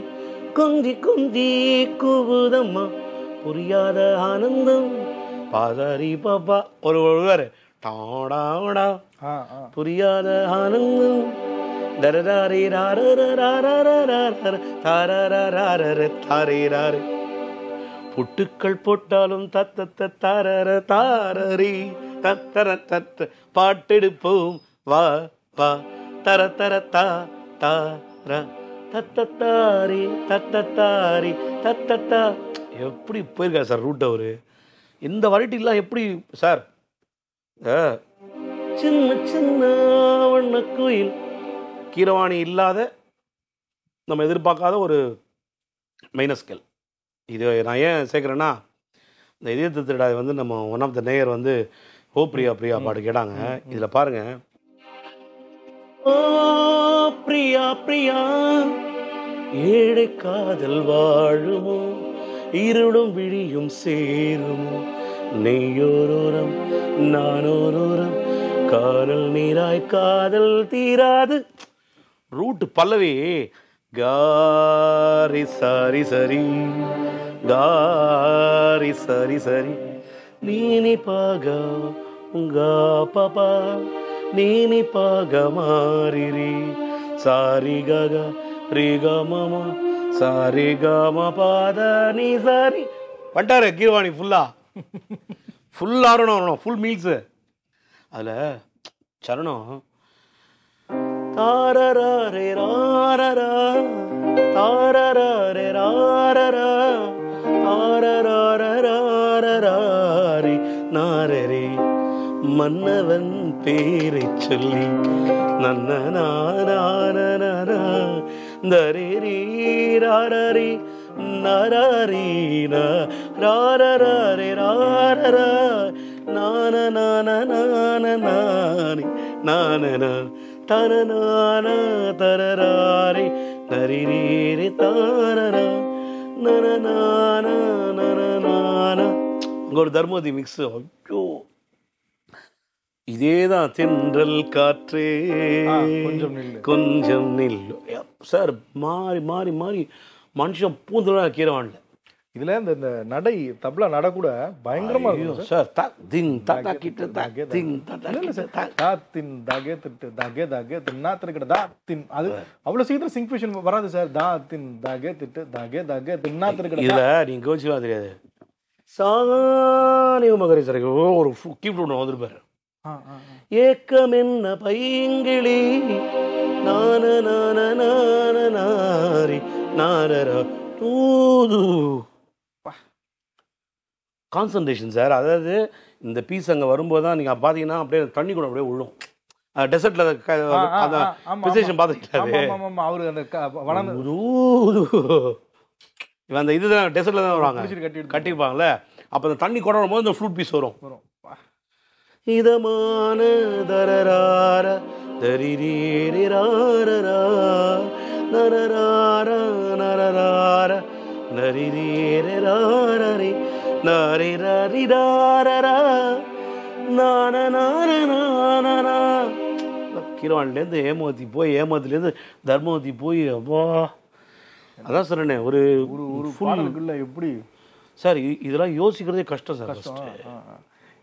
கொஞ்சி கொஞ்சி கூவுதம்மா புரியாத ஆனந்தம் பாதாரி பாப்பா ஒரு ஒருவர் டாடா புரியாத ஆனந்தம் டரடாரி தாரே புட்டுக்கள் போட்டாலும் தத்த தாரர தாரரி தத்தர தத்த பாட்டெடுப்போம் வா வா தர தர தா தார தத்தத்தாரி தத்தத்தாரி தத்தத்தா. எப்படி போயிருக்காரு சார் ரூட் அவரு. இந்த வெரைட்டிலாம் எப்படி சார். சின்ன சின்ன வண்ண கோயில் கீரவாணி இல்லாத நம்ம எதிர்பார்க்காத ஒரு மைனஸ் ஸ்கேல். இது நான் ஏன் சேர்க்குறேன்னா, இந்த இதயத்தை திருடா வந்து நம்ம ஒன் ஆஃப் த நேயர் வந்து ஓ பிரியா பிரியா பாட்டு கேட்டாங்க. இதில் பாருங்க, ஓ பிரியா பிரியா ஏழை காதல் வாழுமோ இருளும் விழியும் சேருமோ நெய்யோரோரம் நானோரோரம் காதல் நீராய் காதல் தீராது. ரூட்டு பல்லவி காரி சாரி சரி காரி சரி சரி நீனி பாகா உங்கா பாப்பா நீனி பாக மாறிரி சாரி கக ரீ க மம சாரி க ம பாத நீ சாரி வந்துட்டாரு கீர்வாணி ஃபுல் ஆடணும் வரணும் ஃபுல் மீல்ஸு. அதில் சரணம் தாரரே ராரரா தாரரே ராரரா தாரரே நாரரே மன்னவன் பேரை சொல்லி நன்னநானா தரேரீ ராரரி நரரீன ராரரே ராரரா நானநானநானநானி நானனா தனநான தரராரி நரிரீரி தாரரா நனநான நனநான. அங்கே ஒரு தர்மதி மிக்ஸு. ஐயோ இதேதான் தென்றல் காற்றே கொஞ்சம் நில்லு சார். மாறி மாறி மாறி மனுஷன் பூந்துலாம் கீரவான்ல. இதுல இந்த நடை தப்லா நட கூட பயங்கரமா இருக்கும் சார். தின் தா கிட்ட தின் தா தின் தகே திட்டு தகே தகே தின்னா திருக்கிட்ட தா தின். அது அவ்வளவு சீக்கிரம் சிங்க்ஃபிஷன் வராது சார். தா தின் தகே திட்டு தகே தகே தின்னா திருக்கிட்ட. இதுல நீங்க கோச்சிவா தெரியாது. சாணி மகரி சார் ஒரு கீப் ஒன்று வந்துருப்பாரு. ஏக்கம் என்ன பைங்கிளி நான நான நான நாரி நாரரா தூது. Concentration sir. அதாவது இந்த பீஸ் அங்கே வரும்போது தான் நீங்கள் பார்த்தீங்கன்னா அப்படியே தண்ணி கூட அப்படியே விழும். டெசர்ட்ல அந்த பொசிஷன் பார்த்துக்கிட்டாரு அவரு அந்த இவன் அந்த இதுதான் டெசர்ட்ல தான் வருவாங்க கட்டியிருப்பாங்கல்ல. அப்போ அந்த தண்ணி கூட வரும்போது இந்த ஃப்ரூட் பீஸ் வரும். இதமான தரரார தரிரீரிராரரா நரரார நரரார நரிரீரிராரரி நரிரரிராரரா நானநானநானனா. கீரவான்லேருந்து ஏமாத்திலேருந்து தர்மவதி போய் அப்பா அதான் சொல்றேனே ஒரு பாடலுக்குள்ள எப்படி சார் இதெல்லாம் யோசிக்கிறதே கஷ்டம் சார்.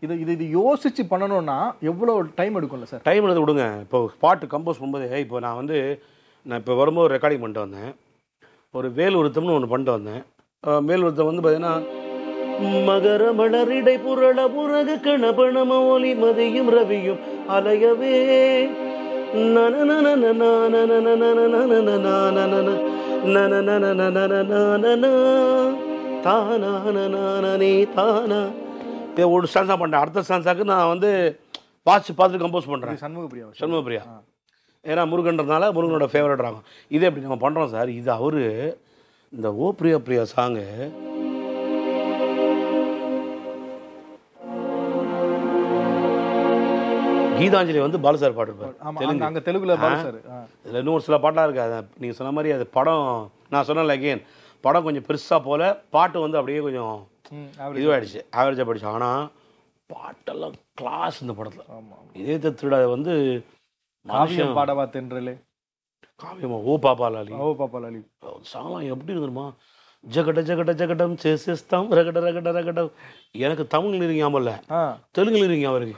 இது யோசிச்சு பண்ணணும்னா எவ்வளோ டைம் எடுக்கும்ல சார்? டைம் எடுத்து விடுங்க. இப்போ பாட்டு கம்போஸ் பண்ணும்போது இப்போ நான் இப்போ வரும்போது ரெக்கார்டிங் பண்ணிட்டு வந்தேன். ஒரு வேலுருத்தம்னு ஒன்று பண்ணிட்டு வந்தேன். வேலுருத்தம் பார்த்தீங்கன்னா மகர மலரிடை புரள புரக கணபணம ஒலி மதியும் ரவியும் அலையவே ஒரு ஸ்டான்ஸா பண்ணேன். அடுத்த ஸ்டான்ஸாக்கு நான் பார்த்துட்டு கம்போஸ் பண்ணுறேன். சண்முகப்பிரியா ஏன்னா முருகன்றதுனால முருகனோட ஃபேவரட் ராகம். இதே எப்படி நம்ம பண்ணுறோம் சார். இது அவரு இந்த ஓ பிரியா பிரியா சாங்கு கீதாஞ்சலி பாலு சார் பாட்டுருப்பார் தெலுங்குல. இதில் இன்னும் சில பாட்டெலாம் இருக்குது. நீங்கள் சொன்ன மாதிரி அது படம் நான் சொன்னேன்ல அகெயின் படம் கொஞ்சம் பெருசாக போல பாட்டு அப்படியே கொஞ்சம் இதுவாகிடுச்சு ஆவரேஜாக போயிடுச்சு. ஆனால் பாட்டெல்லாம் கிளாஸ் இந்த படத்தில். இதே திருட காவியம் பாடவா தென்றலே காவியமா ஓ பாப்பாலாலி சாங்லாம் எப்படி இருந்துருமா ஜகட ஜகட ஜகடம் சேஸ்தாம் ரகட ரகட ரகடம். எனக்கு தமிழ் லிரிக் ஞாபகம் இல்லை, தெலுங்கு லிரிக் ஞாபகம் இருக்கு.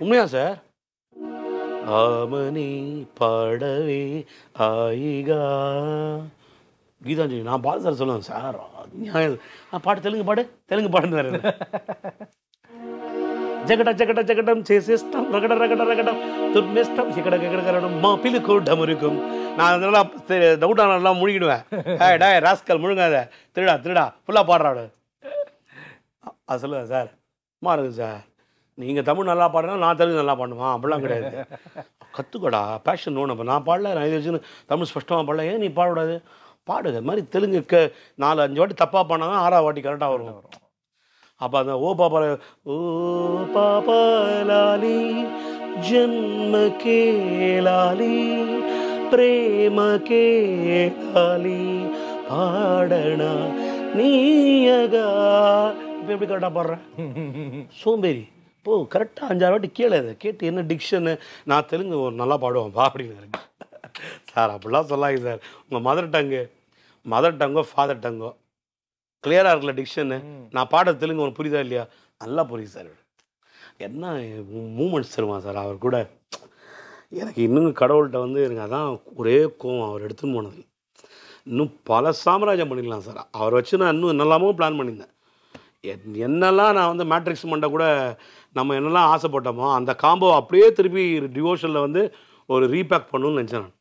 உண்மையா சார்? ஆமனி பாடவே ஆயிகா கீதாஞ்சலி. நான் பாடு சார் சொல்லுவேன் சார் பாட்டு தெலுங்கு பாடுன்னு జగడ జగడ జగడం చేసేస్తాం రగడ రగడ రగడం తుర్మేస్తాం ఇక్కడ ఎక్కడ కరడం మా పిలుకు డమరుக்கும். நான் அதெல்லாம் டவுட் ஆனாலாம் முழுகிடுவேன். டே ராஸ்கல் முழுங்காத திருடா ஃபுல்லாக பாடுறாடு. அது சொல்லுவேன் சார் மாறுங்க சார். நீங்கள் தமிழ் நல்லா பாடுனா நான் தெலுங்கு நல்லா பாடுவேன் அப்படிலாம் கிடையாது. கற்றுக்கடா பேஷன் ஒன்று. அப்போ நான் பாடல நான் இது வச்சுன்னு தமிழ் ஸ்பஷ்டமாக பாடல. ஏன் நீ பாடக்கூடாது பாடுங்க. அது மாதிரி தெலுங்கு 4-5 வாட்டி தப்பாக பாடினா தான் 6ஆவது வாட்டி கரெக்டாக வரும். அப்போ அந்த ஓ பாப்பாலாலி ஜன்ம கேலாலி பிரேம கேலாலி பாடனா நீயகா. இப்போ எப்படி கரெக்டாக பாடுறேன்? சோம்பேறி இப்போ கரெக்டாக 5-6 வாட்டி கேளு. அதை கேட்டு என்ன டிக்ஷனு நான் தெலுங்கு நல்லா பாடுவேன்ப்பா அப்படின்னு சார். அப்படிலாம் சொல்லாங்க சார். உங்கள் மதர் டங்கோ ஃபாதர் டங்கோ கிளியராக இருக்குல்ல டிக்ஷனு. நான் பாட தெலுங்கு உனக்கு புரியுதா இல்லையா? நல்லா புரியுது சார். என்ன மூமெண்ட்ஸ் தருவான் சார் அவர் கூட. எனக்கு இன்னும் கடவுள்கிட்ட வந்து எனக்கு அதான் ஒரே கோவம் அவர் எடுத்துன்னு போனது. இன்னும் பல சாம்ராஜ்யம் பண்ணிடலாம் சார். அவர் வச்சு நான் இன்னும் என்னெல்லாமோ பிளான் பண்ணியிருந்தேன். என்னெல்லாம் நான் வந்து மேட்ரிக்ஸ் மண்டை கூட நம்ம என்னெல்லாம் ஆசைப்பட்டோமோ அந்த காம்போ அப்படியே திருப்பி டிவோஷனில் வந்து ஒரு ரீபேக் பண்ணணும்னு நினச்சேன் நான்.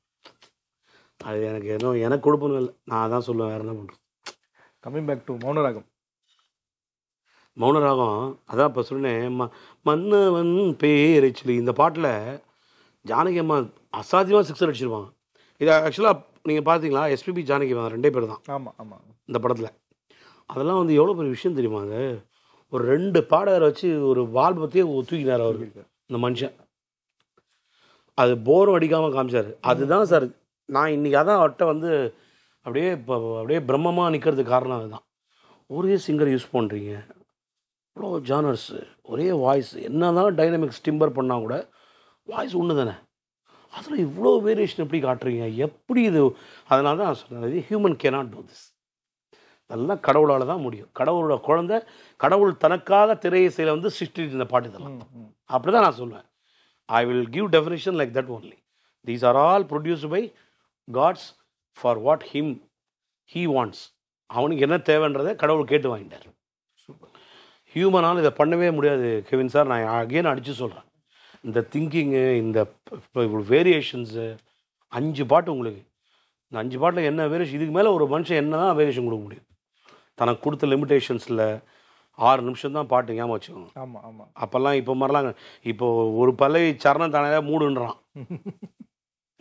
அது எனக்கு எனக்கு கொடுப்பணும் இல்லை, நான் அதான் சொல்லுவேன். வேறு என்ன பண்ணுறேன். Coming back to Mouna Ragam. Mouna Ragam அதான் இப்போ சொன்னேன். மன்னவன் பேர் ஆக்சுவலி இந்த பாட்டில் ஜானகி அம்மா அசாத்தியமாக சிக்ஸர் அடிச்சிருவாங்க. இது ஆக்சுவலாக நீங்கள் பார்த்தீங்களா, எஸ்பிபி ஜானகி அம்மா 2 பேர் தான் ஆமாம் ஆமாம் இந்த படத்தில். அதெல்லாம் வந்து எவ்வளோ பெரிய விஷயம் தெரியுமா? அது ஒரு 2 பாடகரை வச்சு ஒரு வால் பற்றியே தூக்கினார் அவருக்கு இந்த மனுஷன். அது போரும் அடிக்காமல் காமிச்சார். அதுதான் சார் நான் இன்றைக்கி அதான் அவர்கிட்ட வந்து அப்படியே பிரம்மமாக நிற்கிறதுக்கு காரணம் அதுதான். ஒரே சிங்கர் யூஸ் பண்ணுறீங்க, இவ்வளோ ஜானர்ஸு, ஒரே வாய்ஸ், என்ன தான் டைனமிக்ஸ் டிம்பர் பண்ணால் கூட வாய்ஸ் ஒன்று தானே, அதில் இவ்வளோ வேரியேஷன் எப்படி காட்டுறீங்க, எப்படி இது? அதனால தான் நான் சொன்னேன், ஹியூமன் கேனாட் டூ திஸ். அதெல்லாம் கடவுளால் தான் முடியும். கடவுளோட குழந்தை, கடவுள் தனக்காக திரையிசையில் வந்து சிருஷ்டிட்டு இந்த பாட்டு இதெல்லாம். அப்படி தான் நான் சொல்லுவேன். I will give definition like that only. These are all produced by gods for what he wants. அவனுக்கு என்ன தேவைன்றதை கடவுள் கேட்டு வாங்கிட்டார். ஹியூமனால் இதை பண்ணவே முடியாது கெவின் சார். நான் அகெயின் அடித்து சொல்கிறேன், இந்த திங்கிங்கு, இந்த வேரியேஷன்ஸு, 5 பாட்டு உங்களுக்கு, இந்த 5 பாட்டில் என்ன வேரியேஷன், இதுக்கு மேலே ஒரு மனுஷன் என்ன தான் வேரியேஷன் கொடுக்க முடியும்? தனக்கு கொடுத்த லிமிட்டேஷன்ஸில் 6 நிமிஷம் தான் பாட்டு, ஞாபகம் வச்சுக்கோங்க. ஆமாம் ஆமாம். அப்போல்லாம் இப்போ மாதிரிலாம் இப்போ ஒரு பல்லவி சரணம் தானே 3ன்றான்.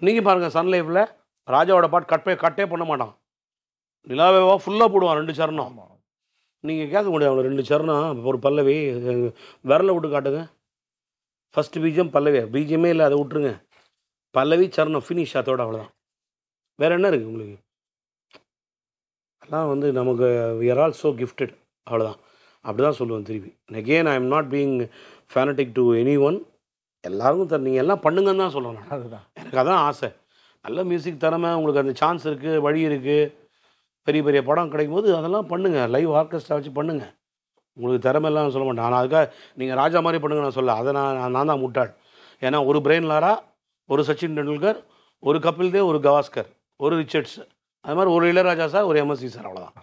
நீங்கள் பாருங்கள், சன் லைஃப்பில் ராஜாவோட பாட்டு கட்டே பண்ண மாட்டான், நிலாவேவா ஃபுல்லாக போடுவான் 2 சரணம். நீங்கள் கேட்க முடியாது அவனை 2 சரணம் ஒரு பல்லவி விரலை விட்டு காட்டுங்க. ஃபஸ்ட்டு பீஜம் பல்லவி, பீஜமே இல்லை, அதை விட்டுருங்க. பல்லவி சரணம் ஃபினிஷ், அதோட அவ்வளோதான். வேறு என்ன இருக்குது உங்களுக்கு? அதெல்லாம் வந்து நமக்கு we are all so gifted, அவ்வளோதான். அப்படி தான் சொல்லுவேன் திருப்பி. Again I am not being fanatic to any one. எல்லாருக்கும் நீங்கள் எல்லாம் பண்ணுங்கன்னு தான் சொல்கிறேன் நான். அதுதான் எனக்கு அதான் ஆசை. நல்ல மியூசிக் திறமை உங்களுக்கு, அந்த சான்ஸ் இருக்குது, வழி இருக்குது, பெரிய பெரிய படம் கிடைக்கும் போது அதெல்லாம் பண்ணுங்கள். லைவ் ஆர்கெஸ்ட்ரா வச்சு பண்ணுங்கள். உங்களுக்கு திறமையெல்லாம் சொல்ல மாட்டேன். ஆனால் அதுக்காக நீங்கள் ராஜா மாதிரி பண்ணுங்க நான் சொல்ல, அதை நான் தான் முட்டாள். ஏன்னா ஒரு பிரெயின் லாரா, ஒரு சச்சின் டெண்டுல்கர், ஒரு கபில் தேவ், ஒரு கவாஸ்கர், ஒரு ரிச்சர்ட்ஸ், அது மாதிரி ஒரு இளையராஜா சார், ஒரு எம்எஸ்சி சார், அவ்வளோதான்.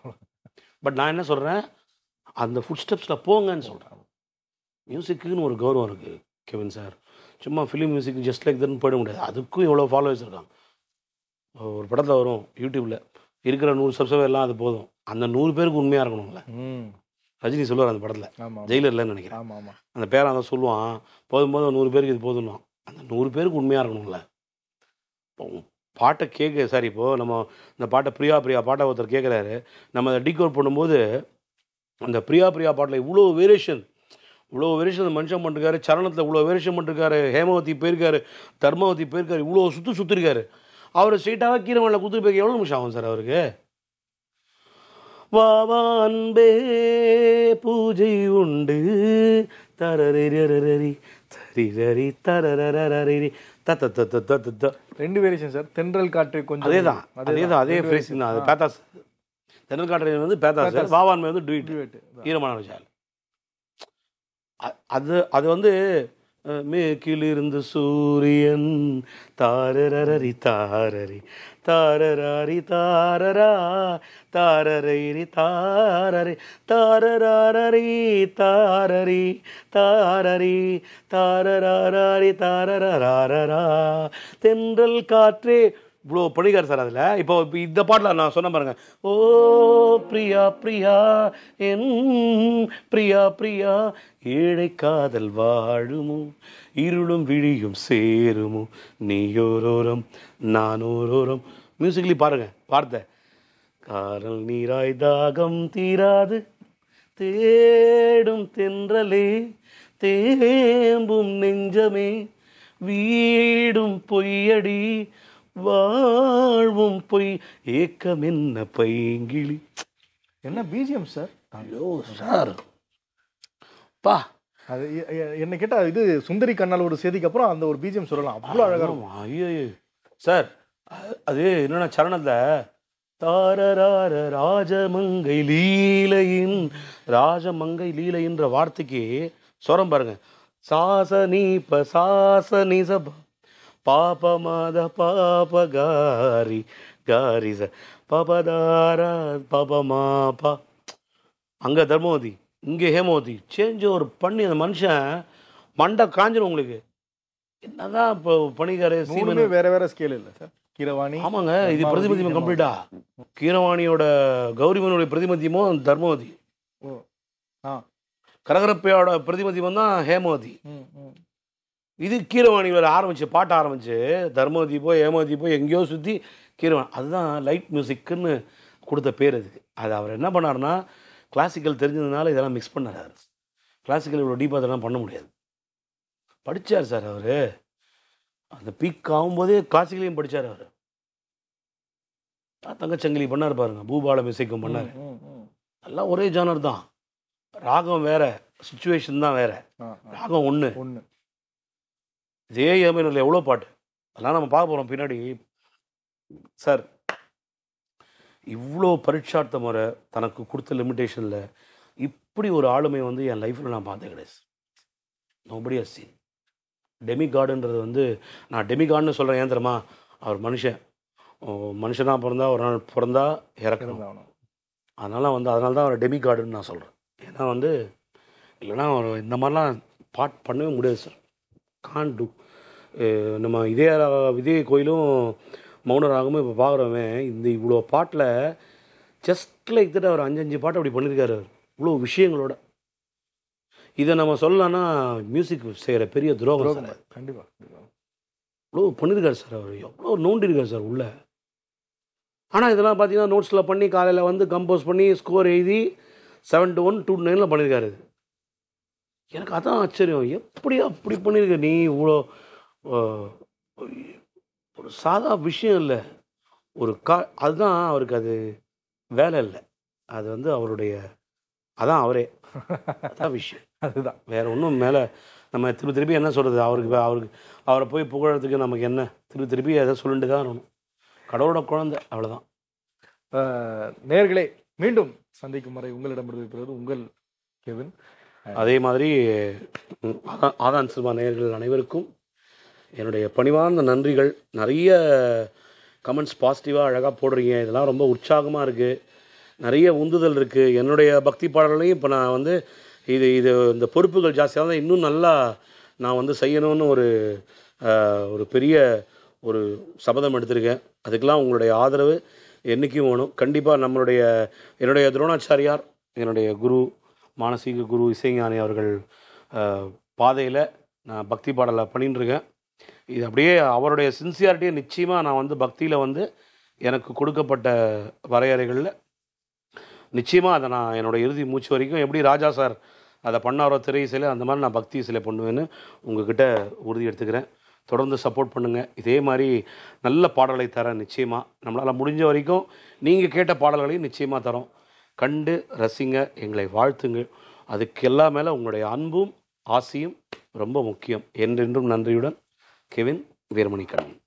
பட் நான் என்ன சொல்கிறேன், அந்த ஃபுட் ஸ்டெப்ஸில் போங்கன்னு சொல்கிறேன். மியூசிக்குன்னு ஒரு கௌரவம் இருக்குது கெவின் சார். சும்மா ஃபிலிம் மியூசிக் ஜஸ்ட் லைக் தட்னு போயிட முடியாது. அதுக்கும் எவ்வளோ ஃபாலோவர்ஸ் இருக்காங்க. ஒரு படத்தில் வரும் யூடியூப்பில் இருக்கிற 100 சப்ஸ்கிரைபர் எல்லாம் அது போதும். அந்த 100 பேருக்கு உண்மையாக இருக்கணும்ல. ரஜினி சொல்லுவார் அந்த படத்தில், ஜெயிலர்லன்னு நினைக்கிறேன், அந்த பேரை தான் சொல்லுவான். போதும் 100 பேருக்கு இது போதும். அந்த 100 பேருக்கு உண்மையாக இருக்கணும்ல. இப்போ பாட்டை கேட்க சார், இப்போது நம்ம இந்த பாட்டை பிரியா பாட்டை ஒருத்தர் கேட்குறாரு, நம்ம அதை டீகோட் பண்ணும்போது அந்த பிரியா பாட்டில் இவ்வளோ வேரியேஷன் அந்த மனுஷன் பண்ணிருக்காரு. சரணத்தில் இவ்வளோ வேரியேஷன் பண்ணிருக்காரு. ஹேமவதி போயிருக்காரு, தர்மவதி போயிருக்காரு, இவ்வளோ சுற்றிருக்காரு. அவர் ஸ்ட்ரெயிட்டாக கீரமணில் குத்துட்டு போய் எவ்வளோ நிமிஷம் ஆகும் சார் அவருக்கு? வாவா அன்பே பூஜை உண்டு தரரி தரி தரரி தத்த 2 வேரியேஷன் சார். தென்றல் காற்றை கொஞ்சம் அதே ஃப்ரேசிங் தான். அது பேத்தாஸ். தென்றல் காற்றை வந்து பேத்தாஸ், வாவான்மை வந்து டுயிட் ஈரமான விஷயம். அது வந்து மேற்கிலிருந்து சூரியன் தாரரரி தாரரி தாரராரி தாரரா தாரரி தாரரி தாரராரி தாரரி தாரரி தாரராரி தாரரா தென்றல் காற்றே. இவ்வளோ படிக்கார் சார் அதில். இப்போ இந்த பாட்டில் நான் சொன்ன பாருங்க, ஓ பிரியா என் பிரியா ஏழை காதல் வாழுமோ, இருளும் விழியும் சேருமோ, நீயோரோரம் நானோரோரம். மியூசிக்கலி பாருங்க வார்த்தை, காரல் நீராய் தாகம் தீராது தேடும் தென்றலே தேம்பும் நெஞ்சமே வீடும் பொய்யடி வாழ்வும் பொய் ஏக்கம் என்ன பைங்கிளி. என்ன பிஜிஎம் சார்? ஐயோ சார் பா, அது என்ன கேட்டால் இது சுந்தரி கண்ணால் ஒரு செய்திக்கு அப்புறம் அந்த ஒரு பிஜிஎம் சொல்லலாம், அவ்வளோ அழகாக இருக்கும். ஐயோ சார், அது என்னென்ன சரணத்தில் தாரரார ராஜமங்கை லீலையின்ற வார்த்தைக்கு சொரம் பாருங்க, சாசனி சபா பாபமாத பாபகாரி காரி ச பபதாரா பபமா பா. அங்கே தர்மவதி, இங்கே ஹேமவதி, சேஞ்ச் ஒரு பண்ணி அந்த மனுஷன் மண்டை காஞ்சிடும் உங்களுக்கு. என்னதான் இப்போ பணிகாரே மூணுமே வேற வேற ஸ்கேல் இல்லை சார். கீரவாணி, ஆமாங்க, இது பிரதிமதியம் கம்ப்ளீட்டா. கீரவாணியோட கௌரிமனுடைய பிரதிமதியமும் தர்மவதி, கரகரப்பையோட பிரதிமதியம் தான் ஹேமவதி. இது கீரவாணியில் ஆரம்பிச்சு பாட்ட ஆரம்பிச்சு தர்மவதி போய் ஹேமவதி போய் எங்கேயோ சுற்றி கீரவாணி. அதுதான் லைட் மியூசிக்குன்னு கொடுத்த பேர் அதுக்கு. அது அவர் என்ன பண்ணாருன்னா கிளாசிக்கல் தெரிஞ்சதுனால இதெல்லாம் மிக்ஸ் பண்ணார். கிளாசிக்கல் இவ்வளோ டீப்பாக அதெல்லாம் பண்ண முடியாது. படித்தார் சார் அவர். அந்த பீக் ஆகும்போதே கிளாசிக்கலையும் படித்தார் அவர். தங்கச்சங்கிலி பண்ணார் பாருங்க, பூபால மியூசிக்கும் பண்ணார். எல்லாம் ஒரே ஜானர் தான், ராகம் வேற, சுச்சுவேஷன் தான் வேற. ராகம் ஒன்று. இதே ஏமையில் எவ்வளோ பாட்டு அதெல்லாம் நம்ம பார்க்க போகிறோம் பின்னாடி. சார் இவ்வளோ பரீட்சார்த்த முறை தனக்கு கொடுத்த லிமிட்டேஷனில் இப்படி ஒரு ஆளுமை வந்து என் லைஃப்பில் நான் பார்த்தேன் கிடையாது. Nobody has scene. டெமிகார்டுன்றது வந்து நான் டெமிகார்டுன்னு சொல்கிறேன். ஏன் தெரியுமா? அவர் மனுஷனாக பிறந்தா ஒரு நாள் பிறந்தா இறக்கணும். அதனால தான் அவர் டெமிகார்டுன்னு நான் சொல்கிறேன். ஏன்னா வந்து இல்லைன்னா அவர் இந்த மாதிரிலாம் பாட் பண்ணவே முடியாது சார். கான் டூ. நம்ம இதே கோயிலும் மௌனராகமும் இப்போ பார்க்குறோமே, இந்த இவ்வளோ பாட்டில் ஜஸ்ட் லைக் தட் அவர் 5 பாட்டு அப்படி பண்ணியிருக்காரு. அவர் இவ்வளோ விஷயங்களோட. இதை நம்ம சொல்லலாம்னா மியூசிக் செய்கிற பெரிய துரோகம் சார். கண்டிப்பாக இவ்வளோ பண்ணியிருக்காரு சார். அவர் எவ்வளோ நோண்டிருக்காரு சார் உள்ள. ஆனால் இதெல்லாம் பார்த்தீங்கன்னா நோட்ஸில் பண்ணி காலையில் வந்து கம்போஸ் பண்ணி ஸ்கோர் எழுதி 7 to 1 2 to 9 பண்ணியிருக்காரு. எனக்கு அதான் ஆச்சரியம், எப்படி அப்படி பண்ணியிருக்க நீ? இவ்வளோ ஒரு சாதா விஷயம் இல்லை. அதுதான் அவருக்கு அது வேலை இல்லை. அது வந்து அவருடைய அதான் அவரே அதான் விஷயம். அதுதான், வேற ஒன்றும் மேலே நம்ம திருப்பி என்ன சொல்கிறது? அவரை போய் புகழறதுக்கு நமக்கு என்ன? திருப்பி எதை சொல்லிட்டு தான் இருக்கணும். கடவுளோட குழந்தை, அவ்வளோதான். நேயர்களே, மீண்டும் சந்திக்கும் வரை உங்களிடம் விடைபெறுவது உங்கள் கெவின். அதே மாதிரி ஆதான் சினிமா நேயர்கள் அனைவருக்கும் என்னுடைய பணிவார்ந்த நன்றிகள். நிறைய கமெண்ட்ஸ் பாசிட்டிவாக அழகாக போடுறீங்க. இதெல்லாம் ரொம்ப உற்சாகமாக இருக்குது. நிறைய உந்துதல் இருக்குது. என்னுடைய பக்தி பாடல்களையும் இப்போ நான் வந்து இந்த பொறுப்புகள் ஜாஸ்தியாக தான் இன்னும் நல்லா நான் வந்து செய்யணும்னு ஒரு பெரிய ஒரு சபதம் எடுத்திருக்கேன். அதுக்கெல்லாம் உங்களுடைய ஆதரவு என்றைக்கும் வேணும். கண்டிப்பாக என்னுடைய துரோணாச்சாரியார், என்னுடைய குரு, மானசீக குரு இசைஞானி அவர்கள் பாதையில் நான் பக்தி பாடலை பண்ணிட்டுருக்கேன். இது அப்படியே அவருடைய சின்சியாரிட்டியை நிச்சயமாக நான் வந்து பக்தியில் வந்து எனக்கு கொடுக்கப்பட்ட வரையறைகளில் நிச்சயமாக அதை நான் என்னோடய இறுதி மூச்சு வரைக்கும் எப்படி ராஜா சார் அதை பண்ணாரோ திரை சிலை, அந்த மாதிரி நான் பக்தி சிலை பண்ணுவேன்னு உங்ககிட்ட உறுதி எடுத்துக்கிறேன். தொடர்ந்து சப்போர்ட் பண்ணுங்கள். இதே மாதிரி நல்ல பாடல்களை தரேன் நிச்சயமாக. நம்மளால் முடிஞ்ச வரைக்கும் நீங்கள் கேட்ட பாடல்களையும் நிச்சயமாக தரோம். கண்டு ரசிங்க, எங்களை வாழ்த்துங்க. அதுக்கு எல்லாம் மேலே உங்களுடைய அன்பும் ஆசையும் ரொம்ப முக்கியம். என்றென்றும் நன்றியுடன், கெவின் வீரமணிகண்ணன்.